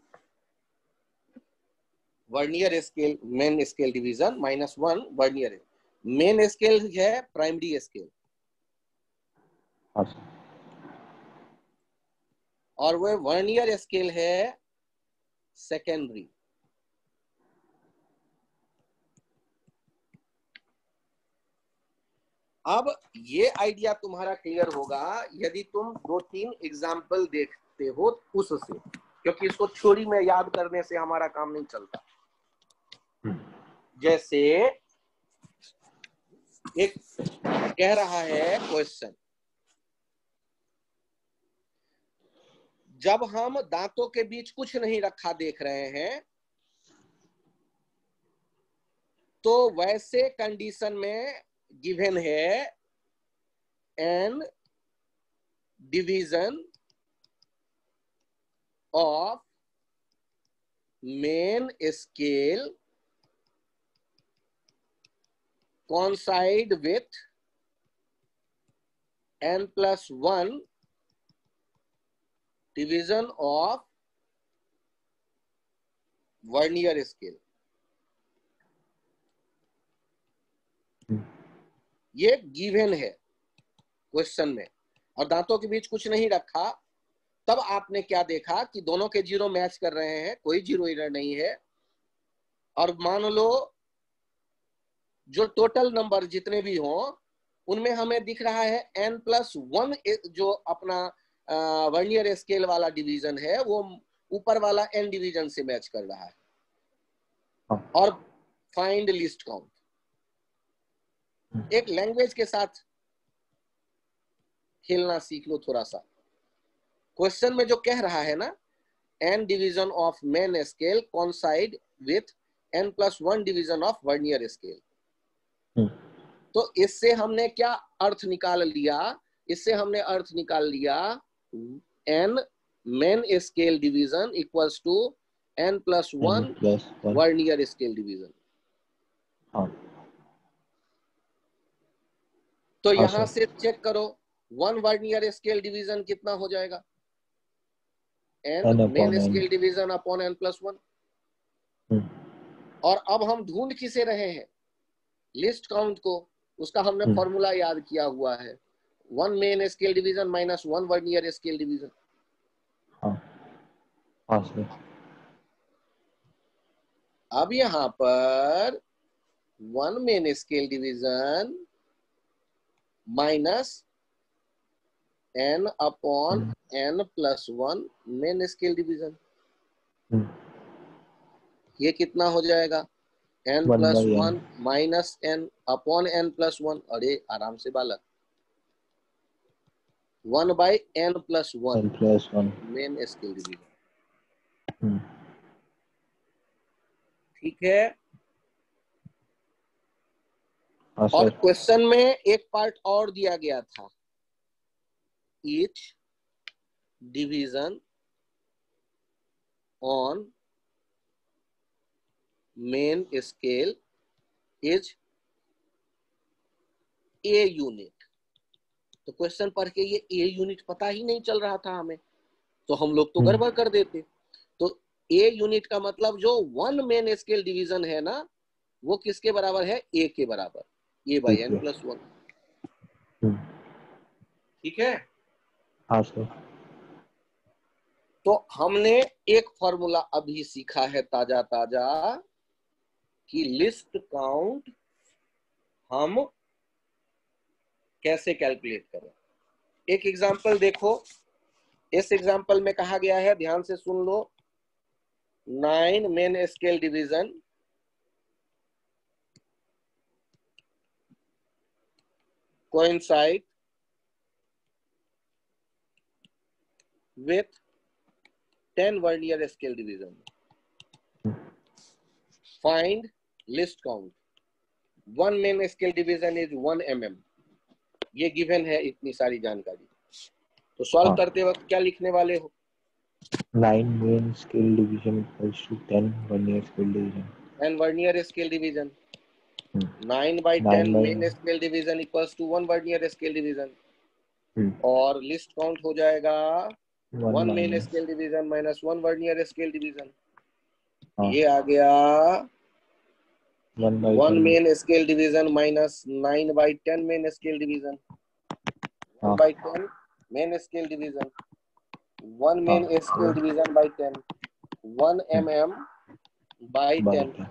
vernier scale main scale division minus 1 vernier, main scale है प्राइमरी स्केल और वह वर्नियर स्केल है सेकेंडरी। अब ये आइडिया तुम्हारा क्लियर होगा यदि तुम 2-3 एग्जाम्पल देखते हो उससे, क्योंकि इसको थ्योरी में याद करने से हमारा काम नहीं चलता। जैसे एक कह रहा है क्वेश्चन, जब हम दांतों के बीच कुछ नहीं रखा देख रहे हैं तो वैसे कंडीशन में गिवन है N division of main scale coincide with n+1 division of vernier scale. ये गिवन है क्वेश्चन में, और दांतों के बीच कुछ नहीं रखा। तब आपने क्या देखा कि दोनों के जीरो मैच कर रहे हैं, कोई जीरो एरर नहीं है। और मान लो जो टोटल नंबर जितने भी हों उनमें हमें दिख रहा है n+1 जो अपना वर्नियर स्केल वाला डिवीजन है वो ऊपर वाला n डिवीजन से मैच कर रहा है। और फाइंड लिस्ट काउंट, एक लैंग्वेज के साथ खेलना सीख लो थोड़ा सा। क्वेश्चन में जो कह रहा है ना, n division of main scale coincide with n+1 division of vernier scale. तो इससे हमने क्या अर्थ निकाल लिया? इससे हमने अर्थ निकाल लिया n main scale division equals to n+1 vernier scale division. तो यहां से चेक करो, 1 वर्नियर स्केल डिवीजन कितना हो जाएगा? n main scale division upon n+1। और अब हम ढूंढ किसे रहे हैं? लिस्ट काउंट को। उसका हमने फॉर्मूला याद किया हुआ है, 1 main scale division minus 1 vernier scale division. अब यहां पर 1 main scale division minus n upon n+1 main scale division, ये कितना हो जाएगा? n+1 minus n upon n+1। अरे आराम से बालक, 1/n+1 मेन स्केल डिवीजन। ठीक है। और क्वेश्चन में एक पार्ट और दिया गया था, each division on main scale is a unit. तो क्वेश्चन पढ़ के ये ए यूनिट पता ही नहीं चल रहा था हमें, तो हम लोग तो गड़बड़ कर देते। तो ए यूनिट का मतलब जो 1 मेन स्केल डिवीजन है ना, वो किसके बराबर है? ए के बराबर, a/n+1। ठीक है। हाँ सर। तो हमने एक फॉर्मूला अभी सीखा है ताजा ताजा कि लिस्ट काउंट हम कैसे कैलकुलेट करें। एक एग्जांपल देखो, इस एग्जांपल में कहा गया है, ध्यान से सुन लो, 9 main scale division coincide with 10 vernier scale division. Find list count. 1 main scale division is 1 mm. ये गिवन है इतनी सारी जानकारी। तो सॉल्व करते वक्त क्या लिखने वाले हो? 9 main scale division equals to 10 vernier scale division. 10 vernier scale division. 9/10 main scale division equals to 1 vernier scale division. और लिस्ट काउंट हो जाएगा 1 main scale division minus 1 vernier scale division. ये आ गया 1 main scale division minus 9/10 main scale division, 1/10 main scale division, 1 main scale division by 10, 1 mm/10।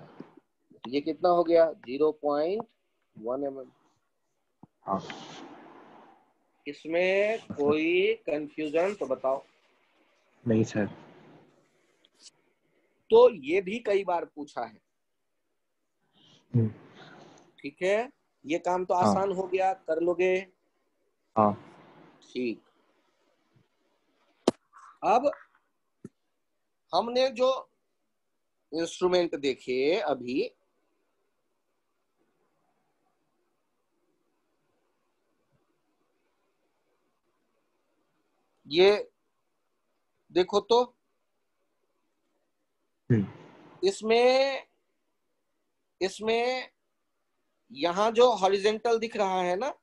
ये कितना हो गया? 0.1 mm। इसमें कोई कंफ्यूजन तो बताओ? नहीं सर। तो ये भी कई बार पूछा है। ठीक है, ये काम तो आसान हो गया, कर लोगे? हाँ। ठीक। अब हमने जो इंस्ट्रूमेंट देखे अभी, ये देखो तो, इसमें इसमें यहां जो हॉरिजेंटल दिख रहा है ना,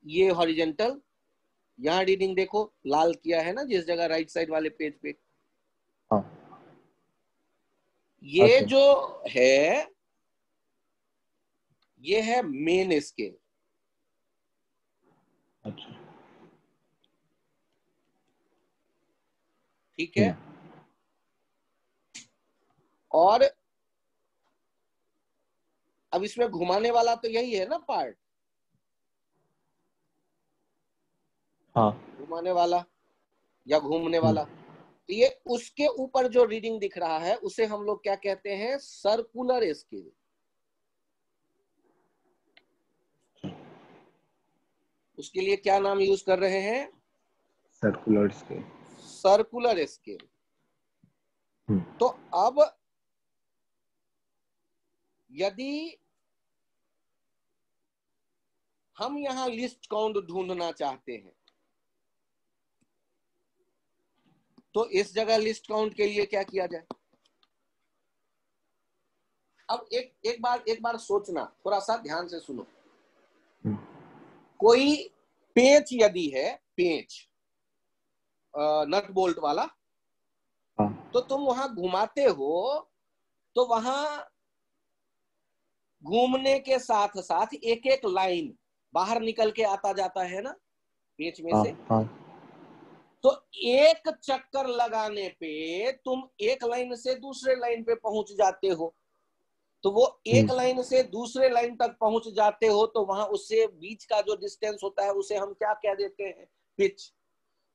ये हॉरिजेंटल, यहां रीडिंग देखो लाल किया है ना जिस जगह राइट साइड वाले पेज पे, हाँ ये अच्छा जो है ये है मेन स्केल। अच्छा ठीक है, और अब इसमें घुमाने वाला तो यही है ना पार्ट, हाँ घुमाने वाला या घूमने वाला। तो ये उसके ऊपर जो रीडिंग दिख रहा है उसे हम लोग क्या कहते हैं, सर्कुलर स्केल। उसके लिए क्या नाम यूज कर रहे हैं, सर्कुलर स्केल। Circular scale. तो अब यदि हम यहां लिस्ट काउंट ढूंढना चाहते हैं तो इस जगह लिस्ट काउंट के लिए क्या किया जाए। अब एक बार सोचना, थोड़ा सा ध्यान से सुनो। कोई पेंच यदि है, पेंच नट बोल्ट वाला, हाँ तो तुम वहां घुमाते हो तो वहां घूमने के साथ साथ एक एक लाइन बाहर निकल के आता जाता है ना पेंच में हाँ से। हाँ तो एक चक्कर लगाने पे तुम एक लाइन से दूसरे लाइन पे पहुंच जाते हो। तो वो एक लाइन से दूसरे लाइन तक पहुंच जाते हो तो वहां उससे बीच का जो डिस्टेंस होता है उसे हम क्या कह देते हैं, पिच।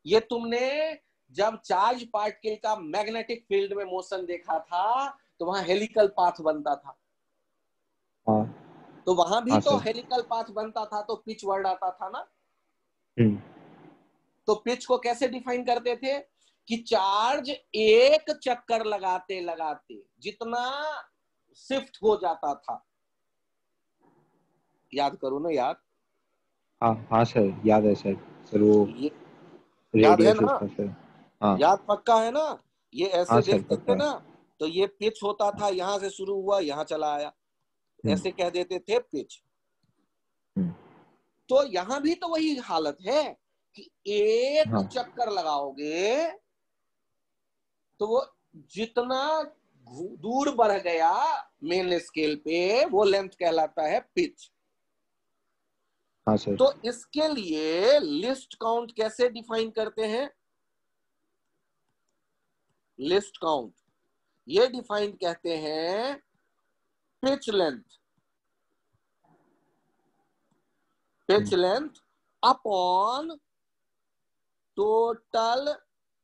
ये तुमने जब चार्ज पार्टिकल का मैग्नेटिक फील्ड में मोशन देखा था तो वहां हेलिकल पाथ बनता था। हाँ तो वहां भी हाँ तो सर। हेलिकल पाथ बनता था तो पिच वर्ड आता था ना। हम्म तो पिच को कैसे डिफाइन करते थे कि चार्ज एक चक्कर लगाते लगाते जितना शिफ्ट हो जाता था, याद करो ना यार, हाँ हाँ सर याद है सर। सर वो ये याद है रेडियस ना, उसका सर। हाँ याद पक्का है ना। ये हाँ ऐसे सर देखते थे पक्का ना, है। तो ये पिच होता था, यहां से शुरू हुआ यहां चला आया, हम्म ऐसे कह देते थे पिच। हम्म, तो यहां भी तो वही हालत है कि एक हाँ चक्कर लगाओगे तो वो जितना दूर बढ़ गया मेन स्केल पे वो लेंथ कहलाता है पिच। हाँ सर। तो इसके लिए लिस्ट काउंट कैसे डिफाइन करते हैं, लिस्ट काउंट ये डिफाइन कहते हैं pitch length, pitch length upon total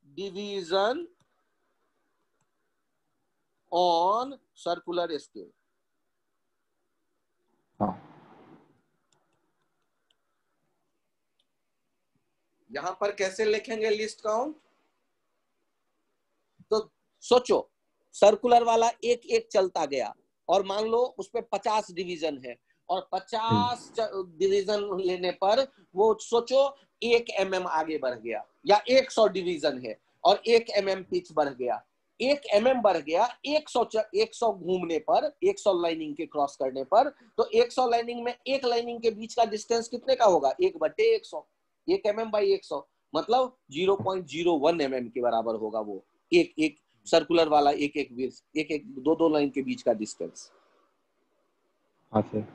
division on circular scale. हाँ यहां पर कैसे लिखेंगे लिस्ट काउंट, तो सोचो सर्कुलर वाला एक एक चलता गया और मान लो उस पर 50 डिवीजन है और 50 डिवीजन लेने पर वो सोचो 1 mm आगे बढ़ गया, या 100 डिवीजन है और 1 mm पिच बढ़ गया, 1 mm बढ़ गया 100 घूमने पर, 100 लाइनिंग के क्रॉस करने पर। तो 100 लाइनिंग में एक लाइनिंग के बीच का डिस्टेंस कितने का होगा, 1/100, 1 mm/100, मतलब 0.01 mm के बराबर होगा वो एक एक सर्कुलर वाला एक एक दो दो लाइन के बीच का डिस्टेंस। हाँ सर।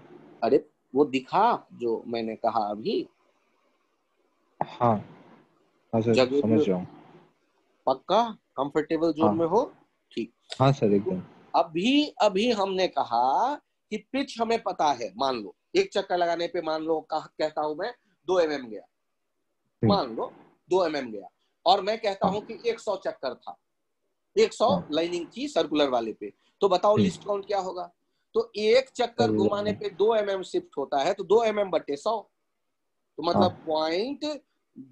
अरे वो दिखा जो मैंने कहा अभी, हाँ हाँ सर जगह समझ रहा हूँ। पक्का कंफर्टेबल जोन में हाँ हो। ठीक, हाँ सर एकदम। अभी अभी हमने कहा कि पिच हमें पता है, मान लो एक चक्कर लगाने पे मान लो कहता हूं मैं 2 mm गया, मान लो 2 mm गया, और मैं कहता हाँ हूं कि 100 चक्कर था, 100 हाँ लाइनिंग थी सर्कुलर वाले पे। तो बताओ लिस्ट काउंट क्या होगा। तो एक चक्कर घुमाने सर पे 2 mm शिफ्ट होता है तो 2 mm/100, तो हाँ मतलब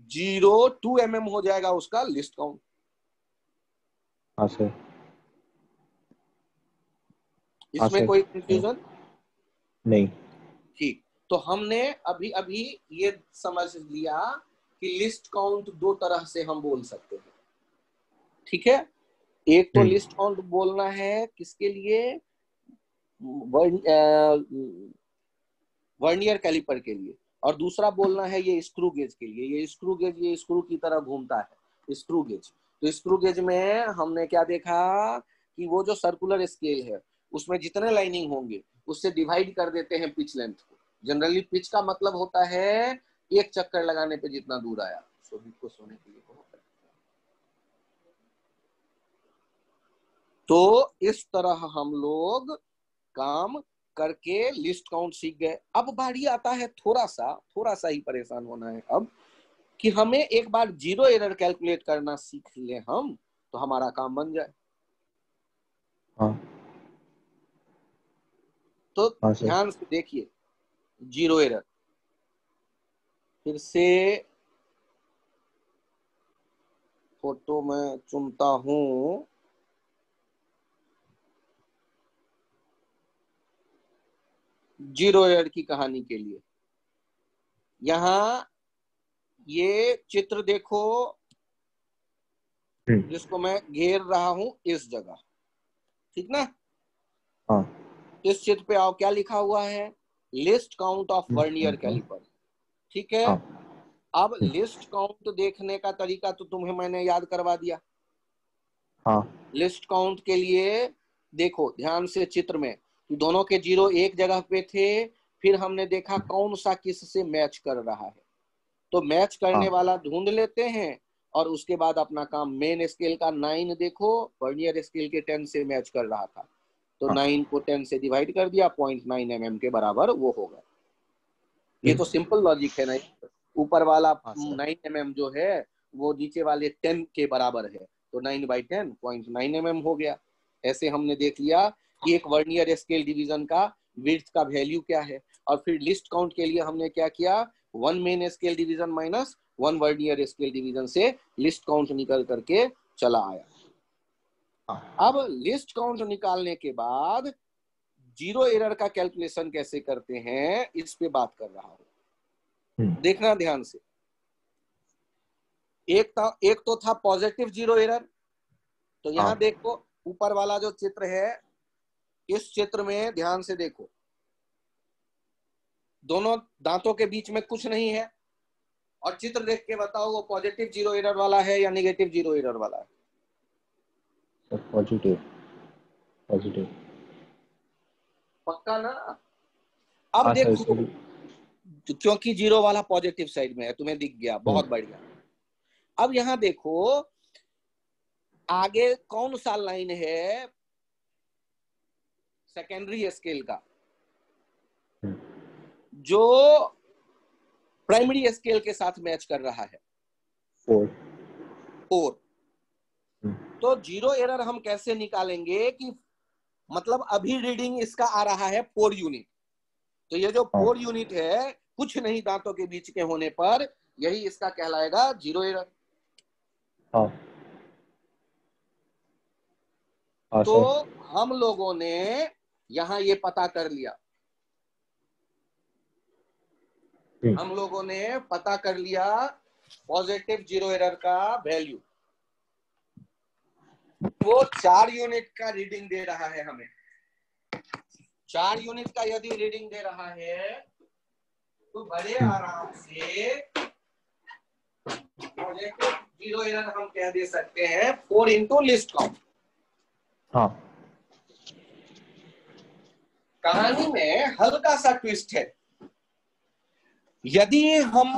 0.02 mm हो जाएगा उसका लिस्ट काउंट। हाँ सर। हाँ इसमें सर कोई कंफ्यूजन, नहीं। ठीक। तो हमने अभी अभी ये समझ लिया कि लिस्ट काउंट दो तरह से हम बोल सकते हैं, ठीक है। एक तो लिस्ट काउंट बोलना है किसके लिए, वर्नियर कैलिपर के लिए, और दूसरा बोलना है ये स्क्रू गेज के लिए। ये स्क्रू गेज ये स्क्रू की तरह घूमता है, स्क्रू गेज। तो स्क्रू गेज में हमने क्या देखा कि वो जो सर्कुलर स्केल है उसमें जितने लाइनिंग होंगे उससे डिवाइड कर देते हैं पिच लेंथ को। जनरली पिच का मतलब होता है एक चक्कर लगाने पे जितना दूर आया। शोभित को सोने के लिए बहुत। तो इस तरह हम लोग काम करके लिस्ट काउंट सीख गए। अब बारी आता है थोड़ा सा ही परेशान होना है अब, कि हमें एक बार जीरो एरर कैलकुलेट करना सीख ले हम, तो हमारा काम बन जाए। हाँ। तो हाँ ध्यान से देखिए, जीरो एरर फिर से फोटो में चुनता हूं। जीरो एरर की कहानी के लिए यहां ये चित्र देखो, जिसको मैं घेर रहा हूं इस जगह, ठीक ना। हाँ। इस चित्र पे आओ, क्या लिखा हुआ है, least count of vernier caliper, ठीक है। अब लिस्ट काउंट देखने का तरीका तो तुम्हें मैंने याद करवा दिया। हाँ। लिस्ट काउंट के लिए देखो ध्यान से चित्र में कि दोनों के जीरो एक जगह पे थे, फिर हमने देखा कौन सा किससे मैच कर रहा है, तो मैच करने वाला ढूंढ लेते हैं और उसके बाद अपना काम। मेन स्केल का 9 देखो, वर्नियर स्केल के 10 से मैच कर रहा था, तो 9 को 10 से डिवाइड कर दिया, 0.9 mm के बराबर वो होगा। ये तो सिंपल लॉजिक है ना। ऊपर वाला 9 mm जो है वो नीचे वाले 10 के बराबर है, तो 9/10 0.9 mm हो गया। ऐसे हमने देख लिया कि एक वर्नियर स्केल डिवीजन का विड्थ का वैल्यू क्या है। और फिर लिस्ट काउंट के लिए हमने क्या किया, 1 main scale division minus 1 vernier scale division से लिस्ट काउंट निकल करके चला आया। अब लिस्ट काउंट निकालने के बाद जीरो एरर का कैलकुलेशन कैसे करते हैं इस पे बात कर रहा हूं, देखना ध्यान से। एक तो था पॉजिटिव जीरो एरर, तो यहां देखो ऊपर वाला जो चित्र है, इस चित्र में ध्यान से देखो, दोनों दांतों के बीच में कुछ नहीं है, और चित्र देख के बताओ वो पॉजिटिव जीरो एरर वाला है या नेगेटिव जीरो एरर वाला है। पॉजिटिव। पॉजिटिव पक्का ना। अब देखो, क्योंकि जीरो वाला पॉजिटिव साइड में है, तुम्हें दिख गया, बहुत बढ़िया। अब यहां देखो आगे कौन सा लाइन है सेकेंडरी स्केल का जो प्राइमरी स्केल के साथ मैच कर रहा है, 4। तो जीरो एरर हम कैसे निकालेंगे कि मतलब अभी रीडिंग इसका आ रहा है 4 यूनिट, तो ये जो 4 यूनिट है कुछ नहीं दांतों के बीच के होने पर, यही इसका कहलाएगा जीरो एरर। तो हम लोगों ने यहां ये पता कर लिया, हम लोगों ने पता कर लिया पॉजिटिव जीरो एरर का वैल्यू। वो 4 यूनिट का रीडिंग दे रहा है हमें, 4 यूनिट का यदि रीडिंग दे रहा है तो बड़े आराम से पॉजिटिव जीरो एरर हम कह दे सकते हैं 4 इंटू लिस्ट काउंट। कहानी में हल्का सा ट्विस्ट है, यदि हम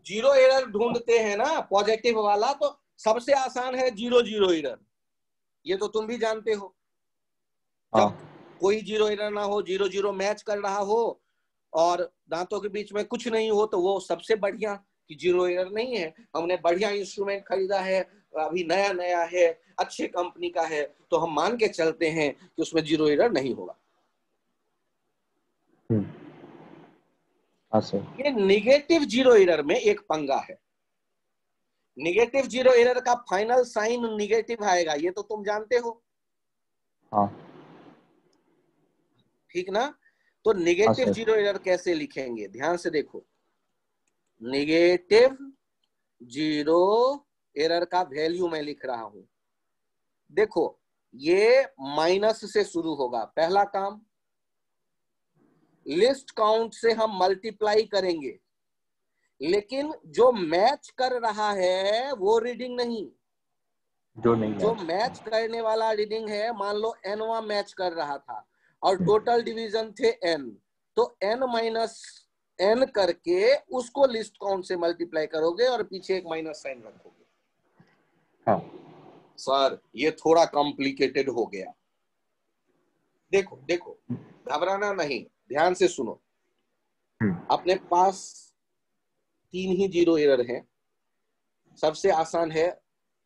जीरो एरर ढूंढते हैं ना पॉजिटिव वाला, तो सबसे आसान है जीरो जीरो एरर, ये तो तुम भी जानते हो। जब कोई जीरो एरर ना हो, जीरो जीरो मैच कर रहा हो और दांतों के बीच में कुछ नहीं हो, तो वो सबसे बढ़िया कि जीरो एरर नहीं है, हमने बढ़िया इंस्ट्रूमेंट खरीदा है, अभी नया नया है, अच्छे कंपनी का है, तो हम मान के चलते हैं कि उसमें जीरो एरर नहीं होगा। ये निगेटिव जीरो एरर में एक पंगा है। निगेटिव जीरो एरर का फाइनल साइन निगेटिव आएगा, ये तो तुम जानते हो। ठीक ना। तो निगेटिव जीरो एरर कैसे लिखेंगे, ध्यान से देखो। निगेटिव जीरो एरर का वैल्यू मैं लिख रहा हूं, देखो ये माइनस से शुरू होगा, पहला काम लिस्ट काउंट से हम मल्टीप्लाई करेंगे, लेकिन जो मैच कर रहा है वो रीडिंग नहीं, जो मैच करने वाला रीडिंग है, मान लो एनवा मैच कर रहा था और टोटल डिवीजन थे एन, तो एन माइनस एन करके उसको लिस्ट काउंट से मल्टीप्लाई करोगे और पीछे एक माइनस साइन रखोगे। हाँ सर ये थोड़ा कॉम्प्लिकेटेड हो गया। देखो देखो, घबराना नहीं, ध्यान से सुनो। अपने पास 3 ही जीरो एरर हैं। सबसे आसान है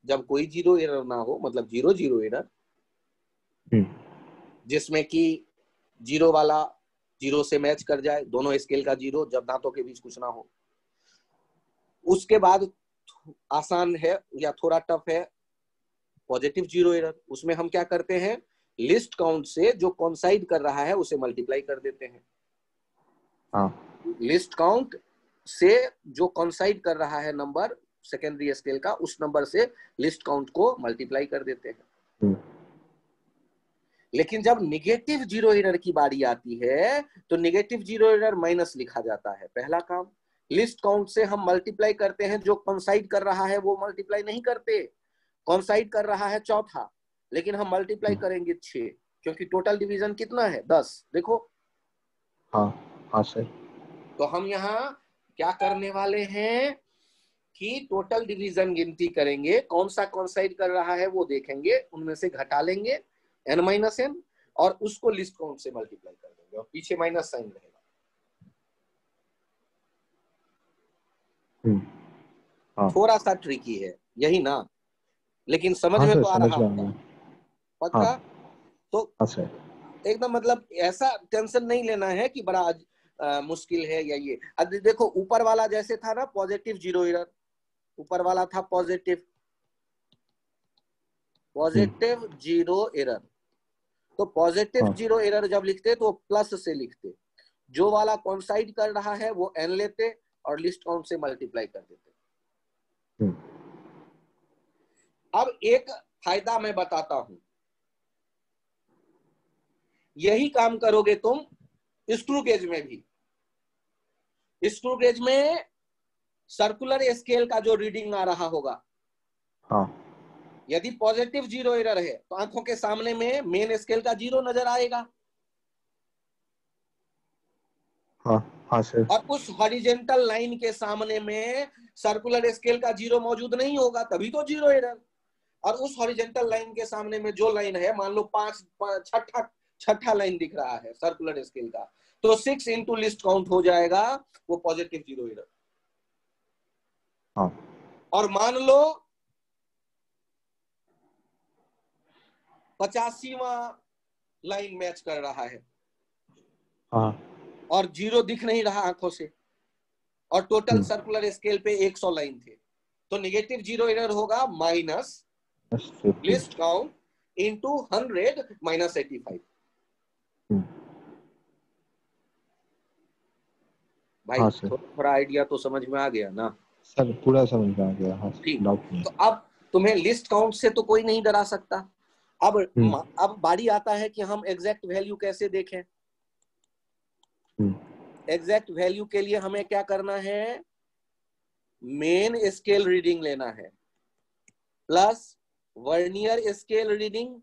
जब कोई जीरो एरर ना हो, मतलब जीरो जीरो एरर, जिसमें कि जीरो वाला जीरो से मैच कर जाए, दोनों स्केल का जीरो, जब दांतों के बीच कुछ ना हो। उसके बाद आसान है या थोड़ा टफ है पॉजिटिव जीरो एरर। उसमें हम क्या करते हैं, लिस्ट काउंट से जो कॉन्साइड कर रहा है उसे मल्टीप्लाई कर देते हैं। हाँ। लिस्ट काउंट से जो कॉन्साइड कर रहा है नंबर सेकेंडरी स्केल का, उस नंबर से लिस्ट काउंट को मल्टीप्लाई कर देते हैं। लेकिन जब निगेटिव जीरो एरर की बारी आती है तो निगेटिव जीरो एरर माइनस लिखा जाता है। पहला काम, लिस्ट काउंट से हम मल्टीप्लाई करते हैं, जो कॉन्साइड कर रहा है वो मल्टीप्लाई नहीं करते। कॉन्साइड कर रहा है चौथा, लेकिन हम मल्टीप्लाई करेंगे 6, क्योंकि टोटल डिवीजन कितना है 10। देखो हाँ हाँ सर। तो हम यहाँ क्या करने वाले हैं कि टोटल डिवीजन गिनती करेंगे, कौन सा कॉन्साइड कर रहा है वो देखेंगे, उनमें से घटा लेंगे n माइनस एन और उसको लिस्ट काउंट से मल्टीप्लाई कर देंगे और पीछे माइनस साइन रहेगा। हाँ। थोड़ा सा ट्रिकी है यही ना, लेकिन समझ हाँ में सर, तो आ समझ रहा में आ होगा गया। हाँ पक्का। तो हाँ सर। एकदम मतलब ऐसा टेंशन नहीं लेना है कि बड़ा मुश्किल है या ये। अब देखो ऊपर वाला जैसे था ना पॉजिटिव जीरो एरर, ऊपर वाला था पॉजिटिव जीरो एरर, तो पॉजिटिव हाँ। जीरो एरर जब लिखते तो प्लस से लिखते, जो वाला कॉन्साइड कर रहा है वो एन लेते और लिस्ट काउंट से मल्टीप्लाई कर देते। अब एक फायदा मैं बताता हूं, यही काम करोगे तुम स्क्रू गेज में भी। स्क्रू गेज में सर्कुलर स्केल का जो रीडिंग आ रहा होगा, हाँ यदि पॉजिटिव जीरो एरर है तो आंखों के सामने में मेन स्केल का जीरो नजर आएगा। हाँ हाँ सर। और उस हॉरिजेंटल लाइन के सामने में सर्कुलर स्केल का जीरो मौजूद नहीं होगा, तभी तो जीरो एरर। और उस हॉरिजेंटल लाइन के सामने में जो लाइन है, मान लो छठा लाइन दिख रहा है सर्कुलर स्केल का, तो 6 इंटू लिस्ट काउंट हो जाएगा वो पॉजिटिव जीरो एरर। हाँ। और मान लो 85वां लाइन मैच कर रहा है हाँ और जीरो दिख नहीं रहा आंखों से, और टोटल सर्कुलर स्केल पे 100 लाइन थे, तो निगेटिव जीरो एरर होगा minus list count into 100 minus 85। भाई हाँ सर। थोड़ा आइडिया तो समझ में आ गया ना? सर पूरा समझ में आ गया। हाँ ठीक, डाउट नहीं। तो अब तुम्हें लिस्ट काउंट से तो कोई नहीं डरा सकता। अब बारी आता है कि हम एग्जैक्ट वैल्यू कैसे देखें। एग्जैक्ट वैल्यू के लिए हमें क्या करना है, मेन स्केल रीडिंग लेना है प्लस वर्नियर स्केल रीडिंग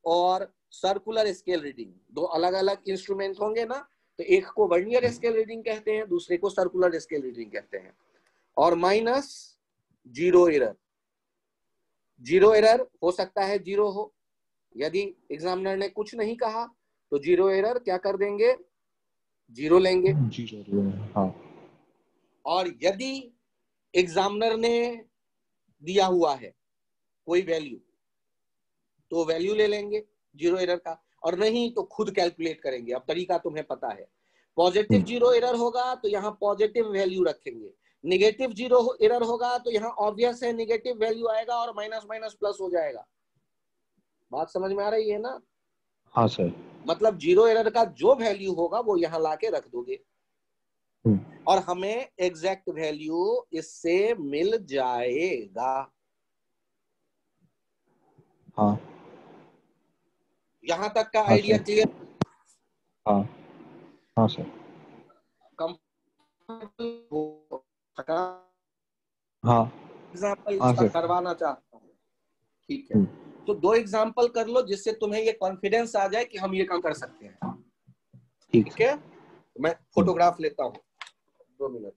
और सर्कुलर स्केल रीडिंग। दो अलग अलग इंस्ट्रूमेंट होंगे ना, तो एक को वर्नियर स्केल रीडिंग कहते हैं, दूसरे को सर्कुलर स्केल रीडिंग कहते हैं। और minus zero error. Zero error हो सकता है जीरो हो, यदि एग्जामिनर ने कुछ नहीं कहा तो जीरो एरर क्या कर देंगे, जीरो लेंगे। जीरो। हाँ। और यदि एग्जामिनर ने दिया हुआ है कोई वैल्यू तो वैल्यू ले लेंगे जीरो एरर का, और नहीं तो खुद कैलकुलेट करेंगे। अब तरीका तुम्हें पता है, पॉजिटिव जीरो एरर होगा तो यहाँ पॉजिटिव वैल्यू रखेंगे, निगेटिव जीरो एरर होगा तो यहाँ ऑब्वियस है निगेटिव वैल्यू आएगा और माइनस माइनस प्लस हो जाएगा। बात समझ में आ रही है ना? हाँ सर। मतलब जीरो एरर का जो वैल्यू होगा वो यहाँ लाके रख दोगे और हमें एग्जैक्ट वैल्यू इससे मिल जाएगा। हाँ यहाँ तक का हाँ आइडिया सर। क्लियर? हाँ हाँ सर। हाँ एग्जाम्पल हाँ इसका सर। करवाना चाहता हूँ, ठीक है? हम्म, तो 2 एग्जाम्पल कर लो जिससे तुम्हें ये कॉन्फिडेंस आ जाए कि हम ये काम कर सकते हैं, ठीक ठीक है। है? मैं फोटोग्राफ लेता हूँ, 2 मिनट।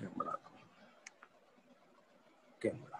कैमरा कैमरा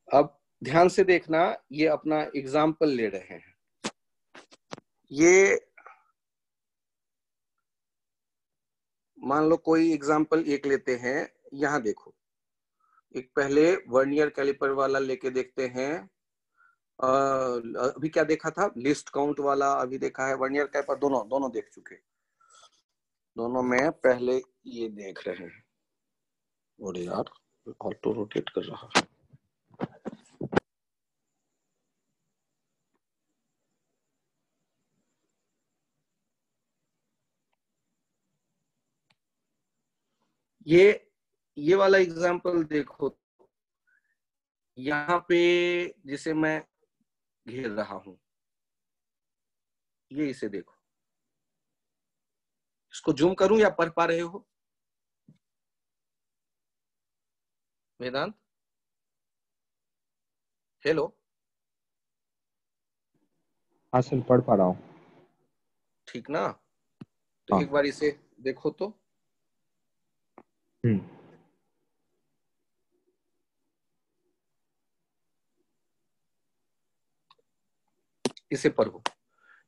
अब ध्यान से देखना, ये अपना एग्जाम्पल ले रहे हैं। ये मान लो कोई एग्जाम्पल एक लेते हैं, यहां देखो, एक पहले वर्नियर कैलिपर वाला लेके देखते हैं। अभी क्या देखा था? लिस्ट काउंट वाला अभी देखा है, वर्नियर कैलिपर दोनों दोनों देख चुके। दोनों में पहले ये देख रहे हैं। और यार ऑटो रोटेट कर रहा है। ये वाला एग्जाम्पल देखो, यहाँ पे जिसे मैं घेर रहा हूं, ये इसे देखो। इसको जूम करूं या पढ़ पा रहे हो वेदांत? हेलो? हाँ सर, पढ़ पा रहा हूँ। ठीक ना? तो हाँ। एक बार इसे देखो तो। हम्म। इसे पढ़ो।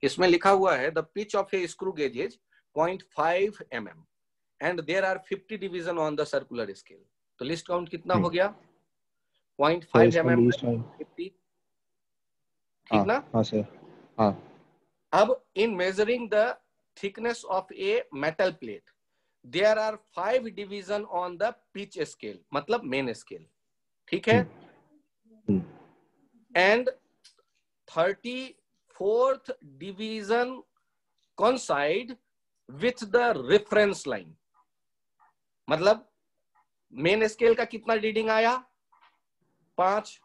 इसमें लिखा हुआ है the pitch of a screw gauge is 0.5 mm and there are 50 division on the circular scale. तो लिस्ट काउंट कितना हो गया? तो 0.5 इसमें mm लीस्ट by है। 50, हाँ ठीक ना? हाँ सर। हाँ। अब in measuring the thickness of a metal plate there are 5 division on the pitch scale, मतलब मेन स्केल, ठीक है? Hmm, and 34th division coincide with the reference line, मतलब मेन स्केल का कितना रीडिंग आया? 5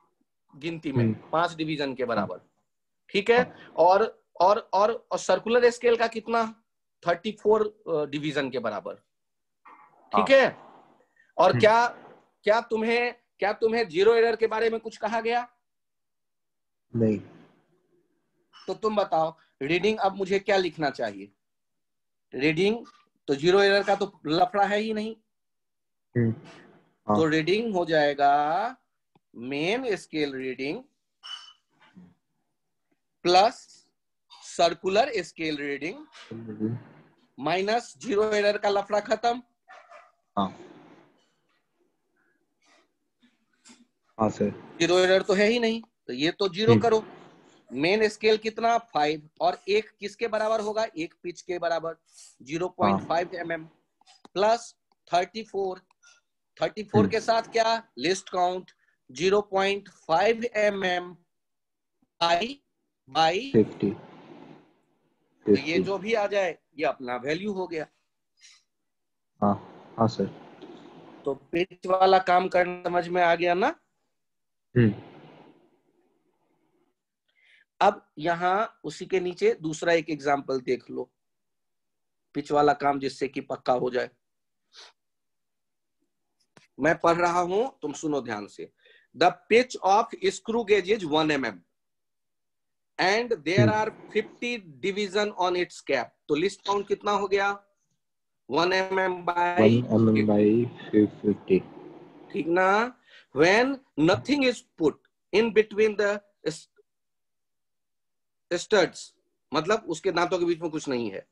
गिनती में, 5 डिवीजन के हाँ बराबर, ठीक है? और सर्कुलर स्केल का कितना? 34 डिवीजन के बराबर, ठीक हाँ है? और क्या तुम्हें जीरो एरर के बारे में कुछ कहा गया? नहीं। तो तुम बताओ रीडिंग अब मुझे क्या लिखना चाहिए? रीडिंग तो जीरो एरर का तो लफड़ा है ही नहीं। हाँ। तो रीडिंग हो जाएगा main scale reading plus circular scale reading minus zero error का लफड़ा खत्म। हाँ हाँ सर। जीरो एरर तो है ही नहीं, तो ये तो जीरो करो। मेन स्केल कितना 5 और एक किसके बराबर होगा? एक पिच के बराबर 0.5 mm प्लस 34 के साथ क्या? List count 0.5 mm by 50। तो ये जो भी आ जाए ये अपना वैल्यू हो गया। हाँ हाँ सर। तो पिच वाला काम करना समझ में आ गया ना? अब यहां उसी के नीचे दूसरा एक एग्जांपल देख लो, पिच वाला काम जिससे कि पक्का हो जाए। मैं पढ़ रहा हूं, तुम सुनो ध्यान से। The pitch of screw gauge is 1 mm and there are 50 division on its cap. तो लिस्ट काउंट कितना हो गया? 1 mm बाई 1 mm बाई 50। ठीक ना? When nothing is put in between the studs, मतलब उसके दांतों के बीच में कुछ नहीं है।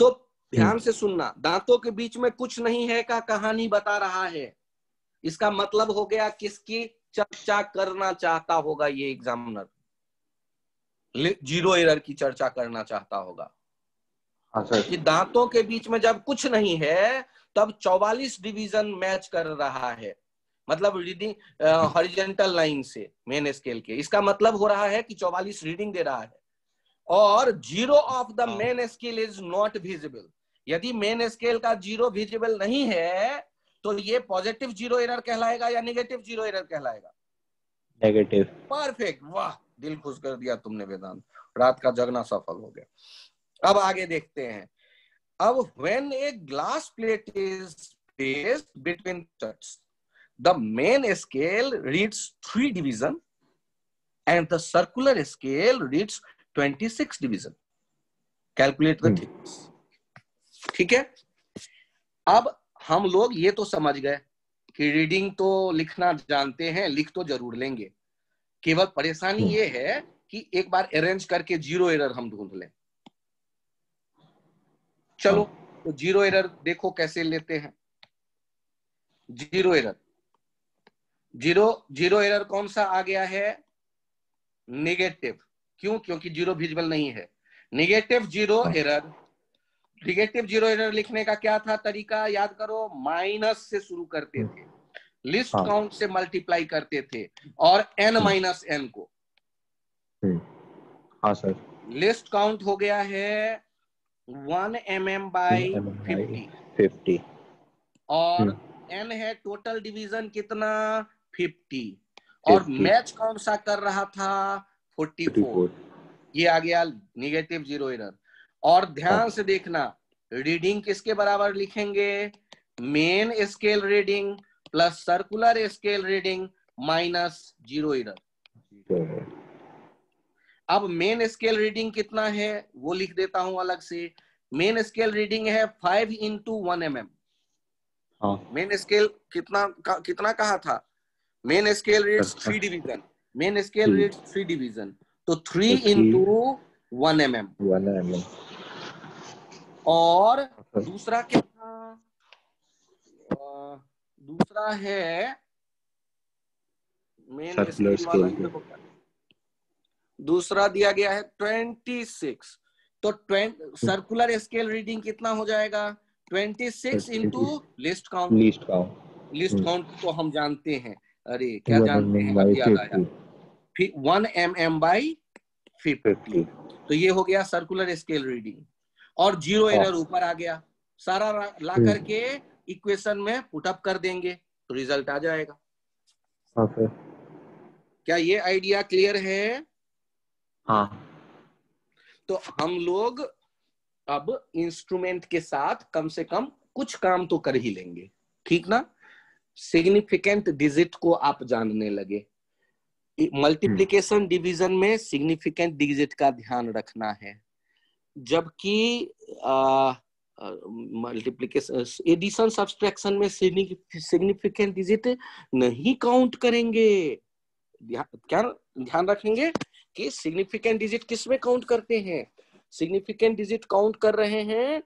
तो ध्यान से सुनना, दांतों के बीच में कुछ नहीं है का कहानी बता रहा है। इसका मतलब हो गया किसकी चर्चा करना चाहता होगा ये एग्जामिनर? जीरो एरर की चर्चा करना चाहता होगा। हाँ सर। कि दांतों के बीच में जब कुछ नहीं है तब 44 डिवीजन मैच कर रहा है, मतलब रीडिंग हॉरिजॉन्टल लाइन से मेन स्केल के। इसका मतलब हो रहा है कि 44 रीडिंग दे रहा है और zero of the main scale is not visible. यदि मेन स्केल का जीरो विजिबल नहीं है तो ये पॉजिटिव जीरो एरर कहलाएगा या नेगेटिव जीरो एरर कहलाएगा? नेगेटिव। परफेक्ट, वाह, दिल खुश कर दिया तुमने वेदांत, रात का जगना सफल हो गया। अब आगे देखते हैं। अब when a glass plate is placed between studs, the main scale reads 3 division and the circular scale reads 26 division. Calculate the thickness. ठीक है? अब हम लोग ये तो समझ गए कि रीडिंग तो लिखना जानते हैं, लिख तो जरूर लेंगे। केवल परेशानी ये है कि एक बार अरेंज करके जीरो एरर हम ढूंढ लें। चलो तो जीरो एरर देखो कैसे लेते हैं। जीरो एरर, जीरो एरर कौन सा आ गया है? नेगेटिव। क्यों? क्योंकि जीरो विजिबल नहीं है। Negative zero error. Negative zero error लिखने का क्या था तरीका? याद करो, माइनस से शुरू करते थे, लिस्ट काउंट से मल्टीप्लाई करते थे और n माइनस n को। हाँ सर। लिस्ट काउंट हो गया है 1 mm बाई 50 और n है टोटल डिवीजन कितना? 50 और मैच कौन सा कर रहा था? 44। ये आ गया निगेटिव जीरो एरर। और ध्यान से देखना, रीडिंग किसके बराबर लिखेंगे? Main scale reading plus circular scale reading minus zero error. अब मेन स्केल रीडिंग कितना है वो लिख देता हूं अलग से। मेन स्केल रीडिंग है 5 into 1 mm। मेन स्केल कितना कहा था? Main scale reads 3 division. Main scale reads 3 division, तो 3 into 1 mm। और दूसरा क्या था? दूसरा है मेन स्केल वाला, दूसरा दिया गया है 26। तो सर्कुलर स्केल रीडिंग कितना हो जाएगा? 26 into list count. List count तो हम जानते हैं, अरे क्या जानते हैं, अब याद आया, 1 mm बाई 50। तो ये हो गया सर्कुलर स्केल रीडिंग और जीरो एरर ऊपर आ गया। सारा ला करके इक्वेशन में पुटअप कर देंगे तो रिजल्ट आ जाएगा। क्या ये आइडिया क्लियर है? हाँ। तो हम लोग अब इंस्ट्रूमेंट के साथ कम से कम कुछ काम तो कर ही लेंगे, ठीक ना? सिग्निफिकेंट डिजिट को आप जानने लगे। मल्टीप्लिकेशन डिवीजन में सिग्निफिकेंट डिजिट का ध्यान रखना है, जबकि मल्टीप्लिकेशन एडिशन सब्सट्रैक्शन में सिग्निफिकेंट डिजिट नहीं काउंट करेंगे। क्या ध्यान रखेंगे कि सिग्निफिकेंट डिजिट किस में काउंट करते हैं? सिग्निफिकेंट डिजिट काउंट कर रहे हैं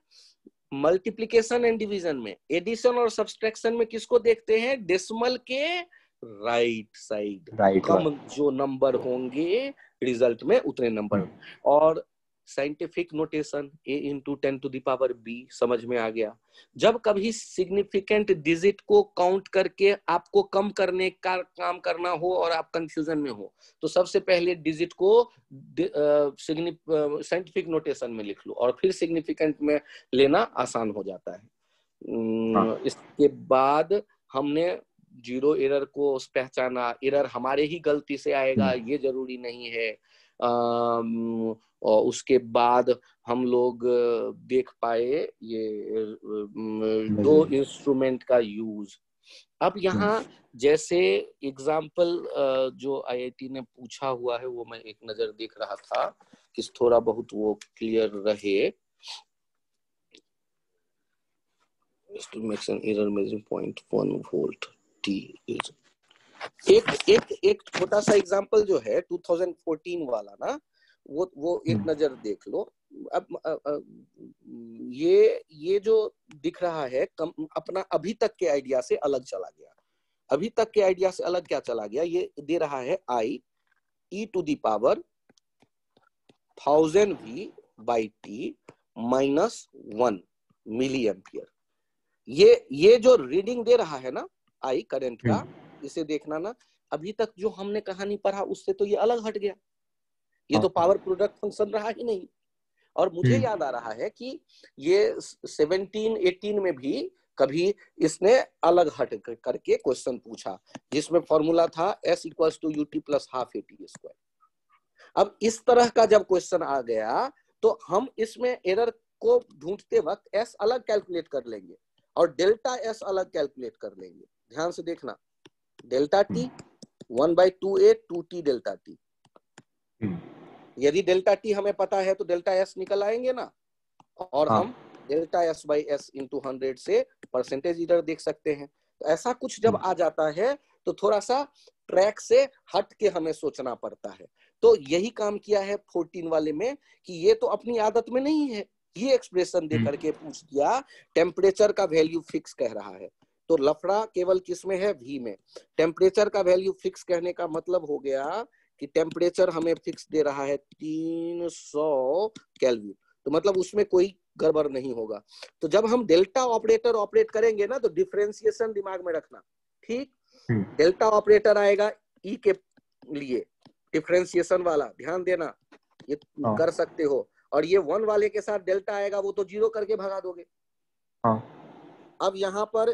मल्टीप्लिकेशन एंड डिवीजन में। एडिशन और सब्सट्रैक्शन में किसको देखते हैं? डेसिमल के राइट साइड, कम जो नंबर होंगे रिजल्ट में उतने नंबर। और scientific notation a into 10 to the power b समझ में आ गया। जब कभी सिग्निफिकेंट डिजिट को काउंट करके आपको कम करने का काम करना हो और आप कंफ्यूजन में हो, तो सबसे पहले डिजिट को साइंटिफिक नोटेशन में लिख लो और फिर सिग्निफिकेंट में लेना आसान हो जाता है। इसके बाद हमने जीरो एरर को पहचाना। एरर हमारे ही गलती से आएगा ये जरूरी नहीं है। और उसके बाद हम लोग देख पाए ये दो इंस्ट्रूमेंट का यूज। अब यहाँ जैसे एग्जाम्पल जो आईआईटी ने पूछा हुआ है वो मैं एक नजर देख रहा था कि थोड़ा बहुत वो क्लियर रहे। Error measuring point 1 volt T is एक छोटा सा एग्जांपल जो है 2014 वाला ना, वो एक नजर देख लो। अब ये जो दिख रहा है अपना अभी तक के आइडिया से अलग चला गया। अभी तक के आइडिया से अलग क्या चला गया? ये दे रहा है I e to the power 1000 V by T minus 1 milliampere. ये जो रीडिंग दे रहा है ना I करंट का, इसे देखना ना, अभी तक जो हमने कहानी पढ़ा उससे तो ये अलग हट गया। ये तो पावर प्रोडक्ट फंक्शन रहा ही नहीं। और मुझे याद आ रहा है कि ये 17-18 में भी कभी इसने अलग हट करके क्वेश्चन पूछा जिसमें फॉर्मूला था S equals to UT plus half AT square. अब इस तरह का जब क्वेश्चन आ गया तो हम इसमें एरर को ढूंढते वक्त S अलग कैलकुलेट कर लेंगे और डेल्टा S अलग कैलकुलेट कर लेंगे। ध्यान से देखना, delta T 1/2A 2T delta T। यदि डेल्टा T हमें पता है तो डेल्टा S निकल आएंगे ना, और हम delta S by S into 100 से परसेंटेज एरर देख सकते हैं। तो ऐसा कुछ जब आ जाता है तो थोड़ा सा ट्रैक से हट के हमें सोचना पड़ता है। तो यही काम किया है 14 वाले में कि ये तो अपनी आदत में नहीं है, ये एक्सप्रेशन दे करके पूछ दिया, टेम्परेचर का वैल्यू फिक्स कह रहा है। तो लफड़ा केवल किसमें है? V में। टेम्परेचर का वैल्यू फिक्स कहने का मतलब हो गया कि टेम्परेचर हमें फिक्स दे रहा है 300 केल्विन, तो मतलब उसमें कोई गड़बड़ नहीं होगा। तो जब हम डेल्टा ऑपरेटर ऑपरेट करेंगे ना तो डिफरेंशिएशन दिमाग में रखना, ठीक? डेल्टा ऑपरेटर आएगा E के लिए, डिफरेंशिएशन वाला ध्यान देना, ये कर सकते हो। और ये 1 वाले के साथ डेल्टा आएगा वो तो 0 करके भगा दोगे। अब यहाँ पर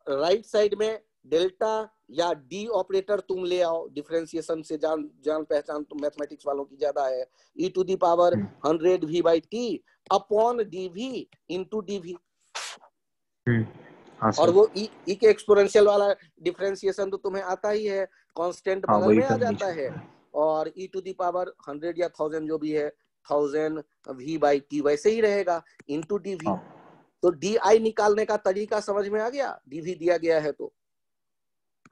राइट साइड में डेल्टा या डी ऑपरेटर तुम ले आओ, डिफरेंशिएशन से जान पहचान तुम मैथमेटिक्स वालों की ज्यादा है। e to the power 100 V by T upon dV into dV। और वो e के एक्सपोनेंशियल वाला डिफरेंशिएशन तो तुम्हें आता ही है, कांस्टेंट बगल में आ जाता है, और e टू दी पावर 100 या 1000 जो भी है 1000 V बाई T वैसे ही रहेगा इंटू dV। तो DI निकालने का तरीका समझ में आ गया, dV दिया गया है तो।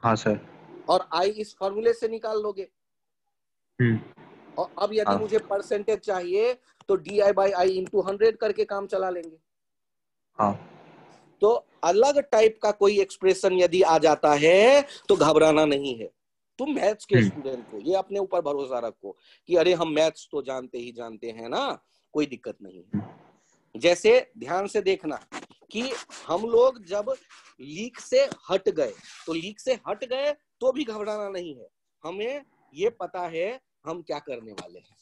हाँ सर। और I इस फॉर्मूले से निकाल लोगे। और अब यदि मुझे परसेंटेज चाहिए तो DI बाई I इंटू 100 करके काम चला लेंगे। तो अलग टाइप का कोई एक्सप्रेशन यदि आ जाता है तो घबराना नहीं है। तुम मैथ्स के स्टूडेंट हो, ये अपने ऊपर भरोसा रखो कि अरे हम मैथ्स तो जानते ही जानते हैं ना, कोई दिक्कत नहीं है। जैसे ध्यान से देखना कि हम लोग जब लीक से हट गए तो लीक से हट गए तो भी घबराना नहीं है। हमें ये पता है हम क्या करने वाले हैं,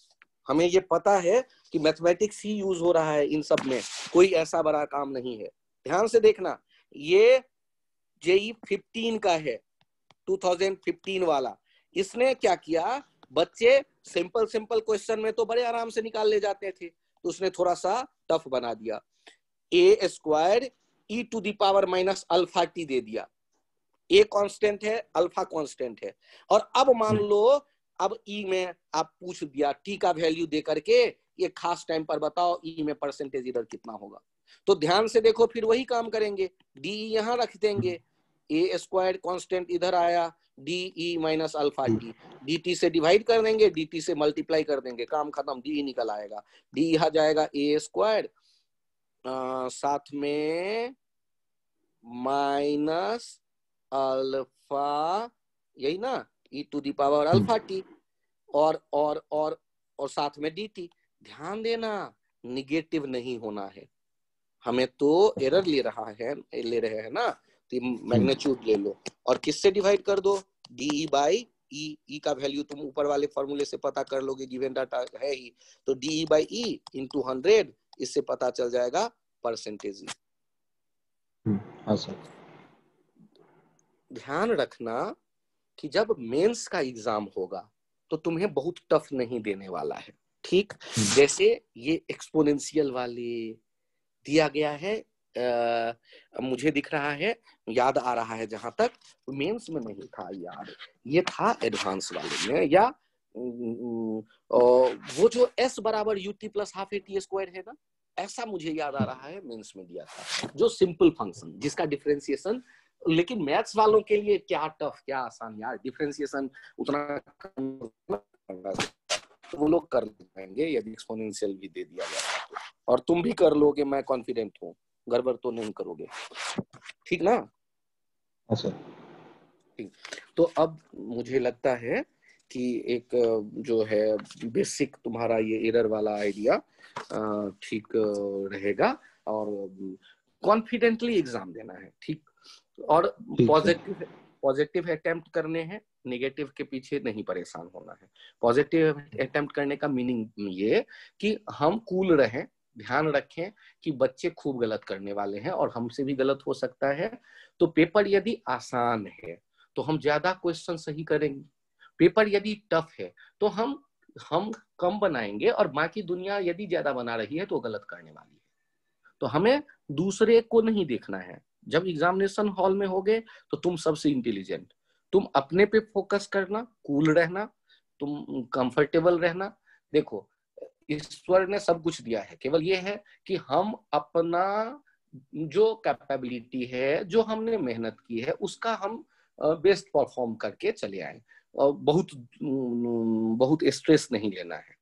हमें ये पता है कि मैथमेटिक्स ही यूज हो रहा है इन सब में, कोई ऐसा बड़ा काम नहीं है। ध्यान से देखना, ये JEE 15 का है, 2015 वाला। इसने क्या किया, बच्चे सिंपल क्वेश्चन में तो बड़े आराम से निकाल ले जाते थे, तो उसने थोड़ा सा टफ बना दिया। A² e to the power minus alpha T दे दिया। ए कांस्टेंट है, अल्फा कांस्टेंट है, और अब मान लो अब ई में आप पूछ दिया टी का वैल्यू दे करके ये खास टाइम पर बताओ ई में परसेंटेज एरर कितना होगा। तो ध्यान से देखो, फिर वही काम करेंगे, डी यहां रख देंगे, ए स्क्वायर कांस्टेंट इधर आया, D E minus alpha T, D T से डिवाइड कर देंगे, डी टी से मल्टीप्लाई कर देंगे, काम खत्म, डी निकल आएगा, डी यहाँ जाएगा ए स्क्वायर साथ में माइनस अल्फा, यही ना, e to the power alpha t, और साथ में डी टी। ध्यान देना निगेटिव नहीं होना है, हमें तो एरर ले रहे हैं ना, तो मैग्नीट्यूड ले लो और किससे डिवाइड कर दो, डी बाई ई, ई का वैल्यू तुम ऊपर वाले फॉर्मूले से पता कर लोगे, गिवन डाटा है ही, तो डी बाई ई इंटू 100, इससे पता चल जाएगा परसेंटेज। ध्यान रखना कि जब मेंस का एग्जाम होगा तो तुम्हें बहुत टफ नहीं देने वाला है, ठीक। जैसे ये एक्सपोनेंशियल वाले दिया गया है, मुझे दिख रहा है, याद आ रहा है जहां तक, मेंस में नहीं था यार, ये था एडवांस वाले में, या वो जो s बराबर ut plus half A T square है ना, ऐसा मुझे याद आ रहा है मेंस में दिया था, जो सिंपल फंक्शन जिसका डिफरेंशिएशन, लेकिन मैथ्स वालों के लिए क्या टफ क्या आसान यार, डिफरेंशिएशन उतना तो वो लोग कर लेंगे यदि एक्सपोनेंशियल भी दे दिया जाए, और तुम भी कर लोगे, मैं कॉन्फिडेंट हूँ, गड़बड़ तो नहीं करोगे, ठीक ना। अच्छा, ठीक, तो अब मुझे लगता है कि एक जो है बेसिक तुम्हारा ये एरर वाला आइडिया ठीक रहेगा, और कॉन्फिडेंटली एग्जाम देना है, ठीक। और पॉजिटिव अटेम्प्ट करने हैं, नेगेटिव के पीछे नहीं परेशान होना है। पॉजिटिव अटेम्प्ट करने का मीनिंग ये कि हम कूल रहें, ध्यान रखें कि बच्चे खूब गलत करने वाले हैं और हमसे भी गलत हो सकता है, तो पेपर यदि आसान है तो हम ज्यादा क्वेश्चन सही करेंगे, पेपर यदि टफ है तो हम कम बनाएंगे, और बाकी दुनिया यदि ज्यादा बना रही है तो गलत करने वाली है। तो हमें दूसरे को नहीं देखना है, जब एग्जामिनेशन हॉल में होगे तो तुम सबसे इंटेलिजेंट, तुम अपने पे फोकस करना, कूल रहना, तुम कंफर्टेबल रहना। देखो ईश्वर ने सब कुछ दिया है, केवल ये है कि हम अपना जो कैपेबिलिटी है, जो हमने मेहनत की है, उसका हम बेस्ट परफॉर्म करके चले आए, बहुत स्ट्रेस नहीं लेना है,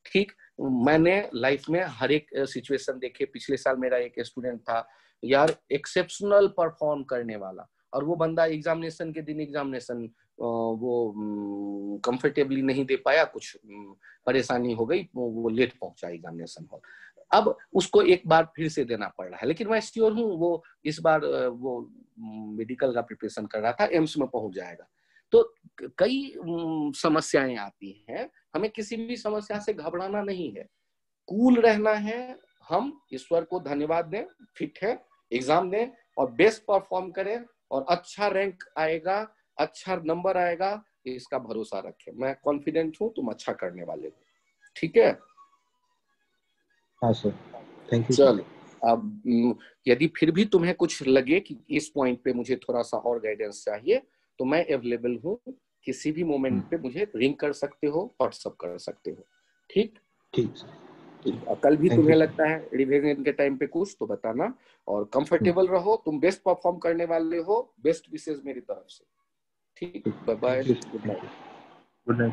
ठीक। मैंने लाइफ में हर एक सिचुएशन देखे, पिछले साल मेरा एक स्टूडेंट था यार, एक्सेप्शनल परफॉर्म करने वाला, और वो बंदा एग्जामिनेशन के दिन एग्जामिनेशन वो कंफर्टेबली नहीं दे पाया, कुछ परेशानी हो गई, वो लेट पहुंचा एग्जामिनेशन हॉल। अब उसको एक बार फिर से देना पड़ रहा है, लेकिन मैं श्योर हूँ वो इस बार वो मेडिकल का प्रिपरेशन कर रहा था, एम्स में पहुंच जाएगा। तो कई समस्याएं आती हैं, हमें किसी भी समस्या से घबराना नहीं है, कूल रहना है, हम ईश्वर को धन्यवाद दें, फिट है, एग्जाम दें और बेस्ट परफॉर्म करें, और अच्छा रैंक आएगा, अच्छा नंबर आएगा, इसका भरोसा रखें। मैं कॉन्फिडेंट हूं तुम अच्छा करने वाले हो, ठीक है। हाँ सर, थैंक यू। चलो, अब यदि फिर भी तुम्हें कुछ लगे कि इस पॉइंट पे मुझे थोड़ा सा और गाइडेंस चाहिए, तो मैं अवेलेबल हूँ, किसी भी मोमेंट पे मुझे रिंग कर सकते हो, व्हाट्सएप कर सकते हो, ठीक। ठीक सर, कल भी तुम्हें लगता है रिवीजन के टाइम पे कुछ तो बताना, और कंफर्टेबल रहो, तुम बेस्ट परफॉर्म करने वाले हो, बेस्ट विशेष मेरी तरफ से, ठीक। Bye bye, good night. Good night.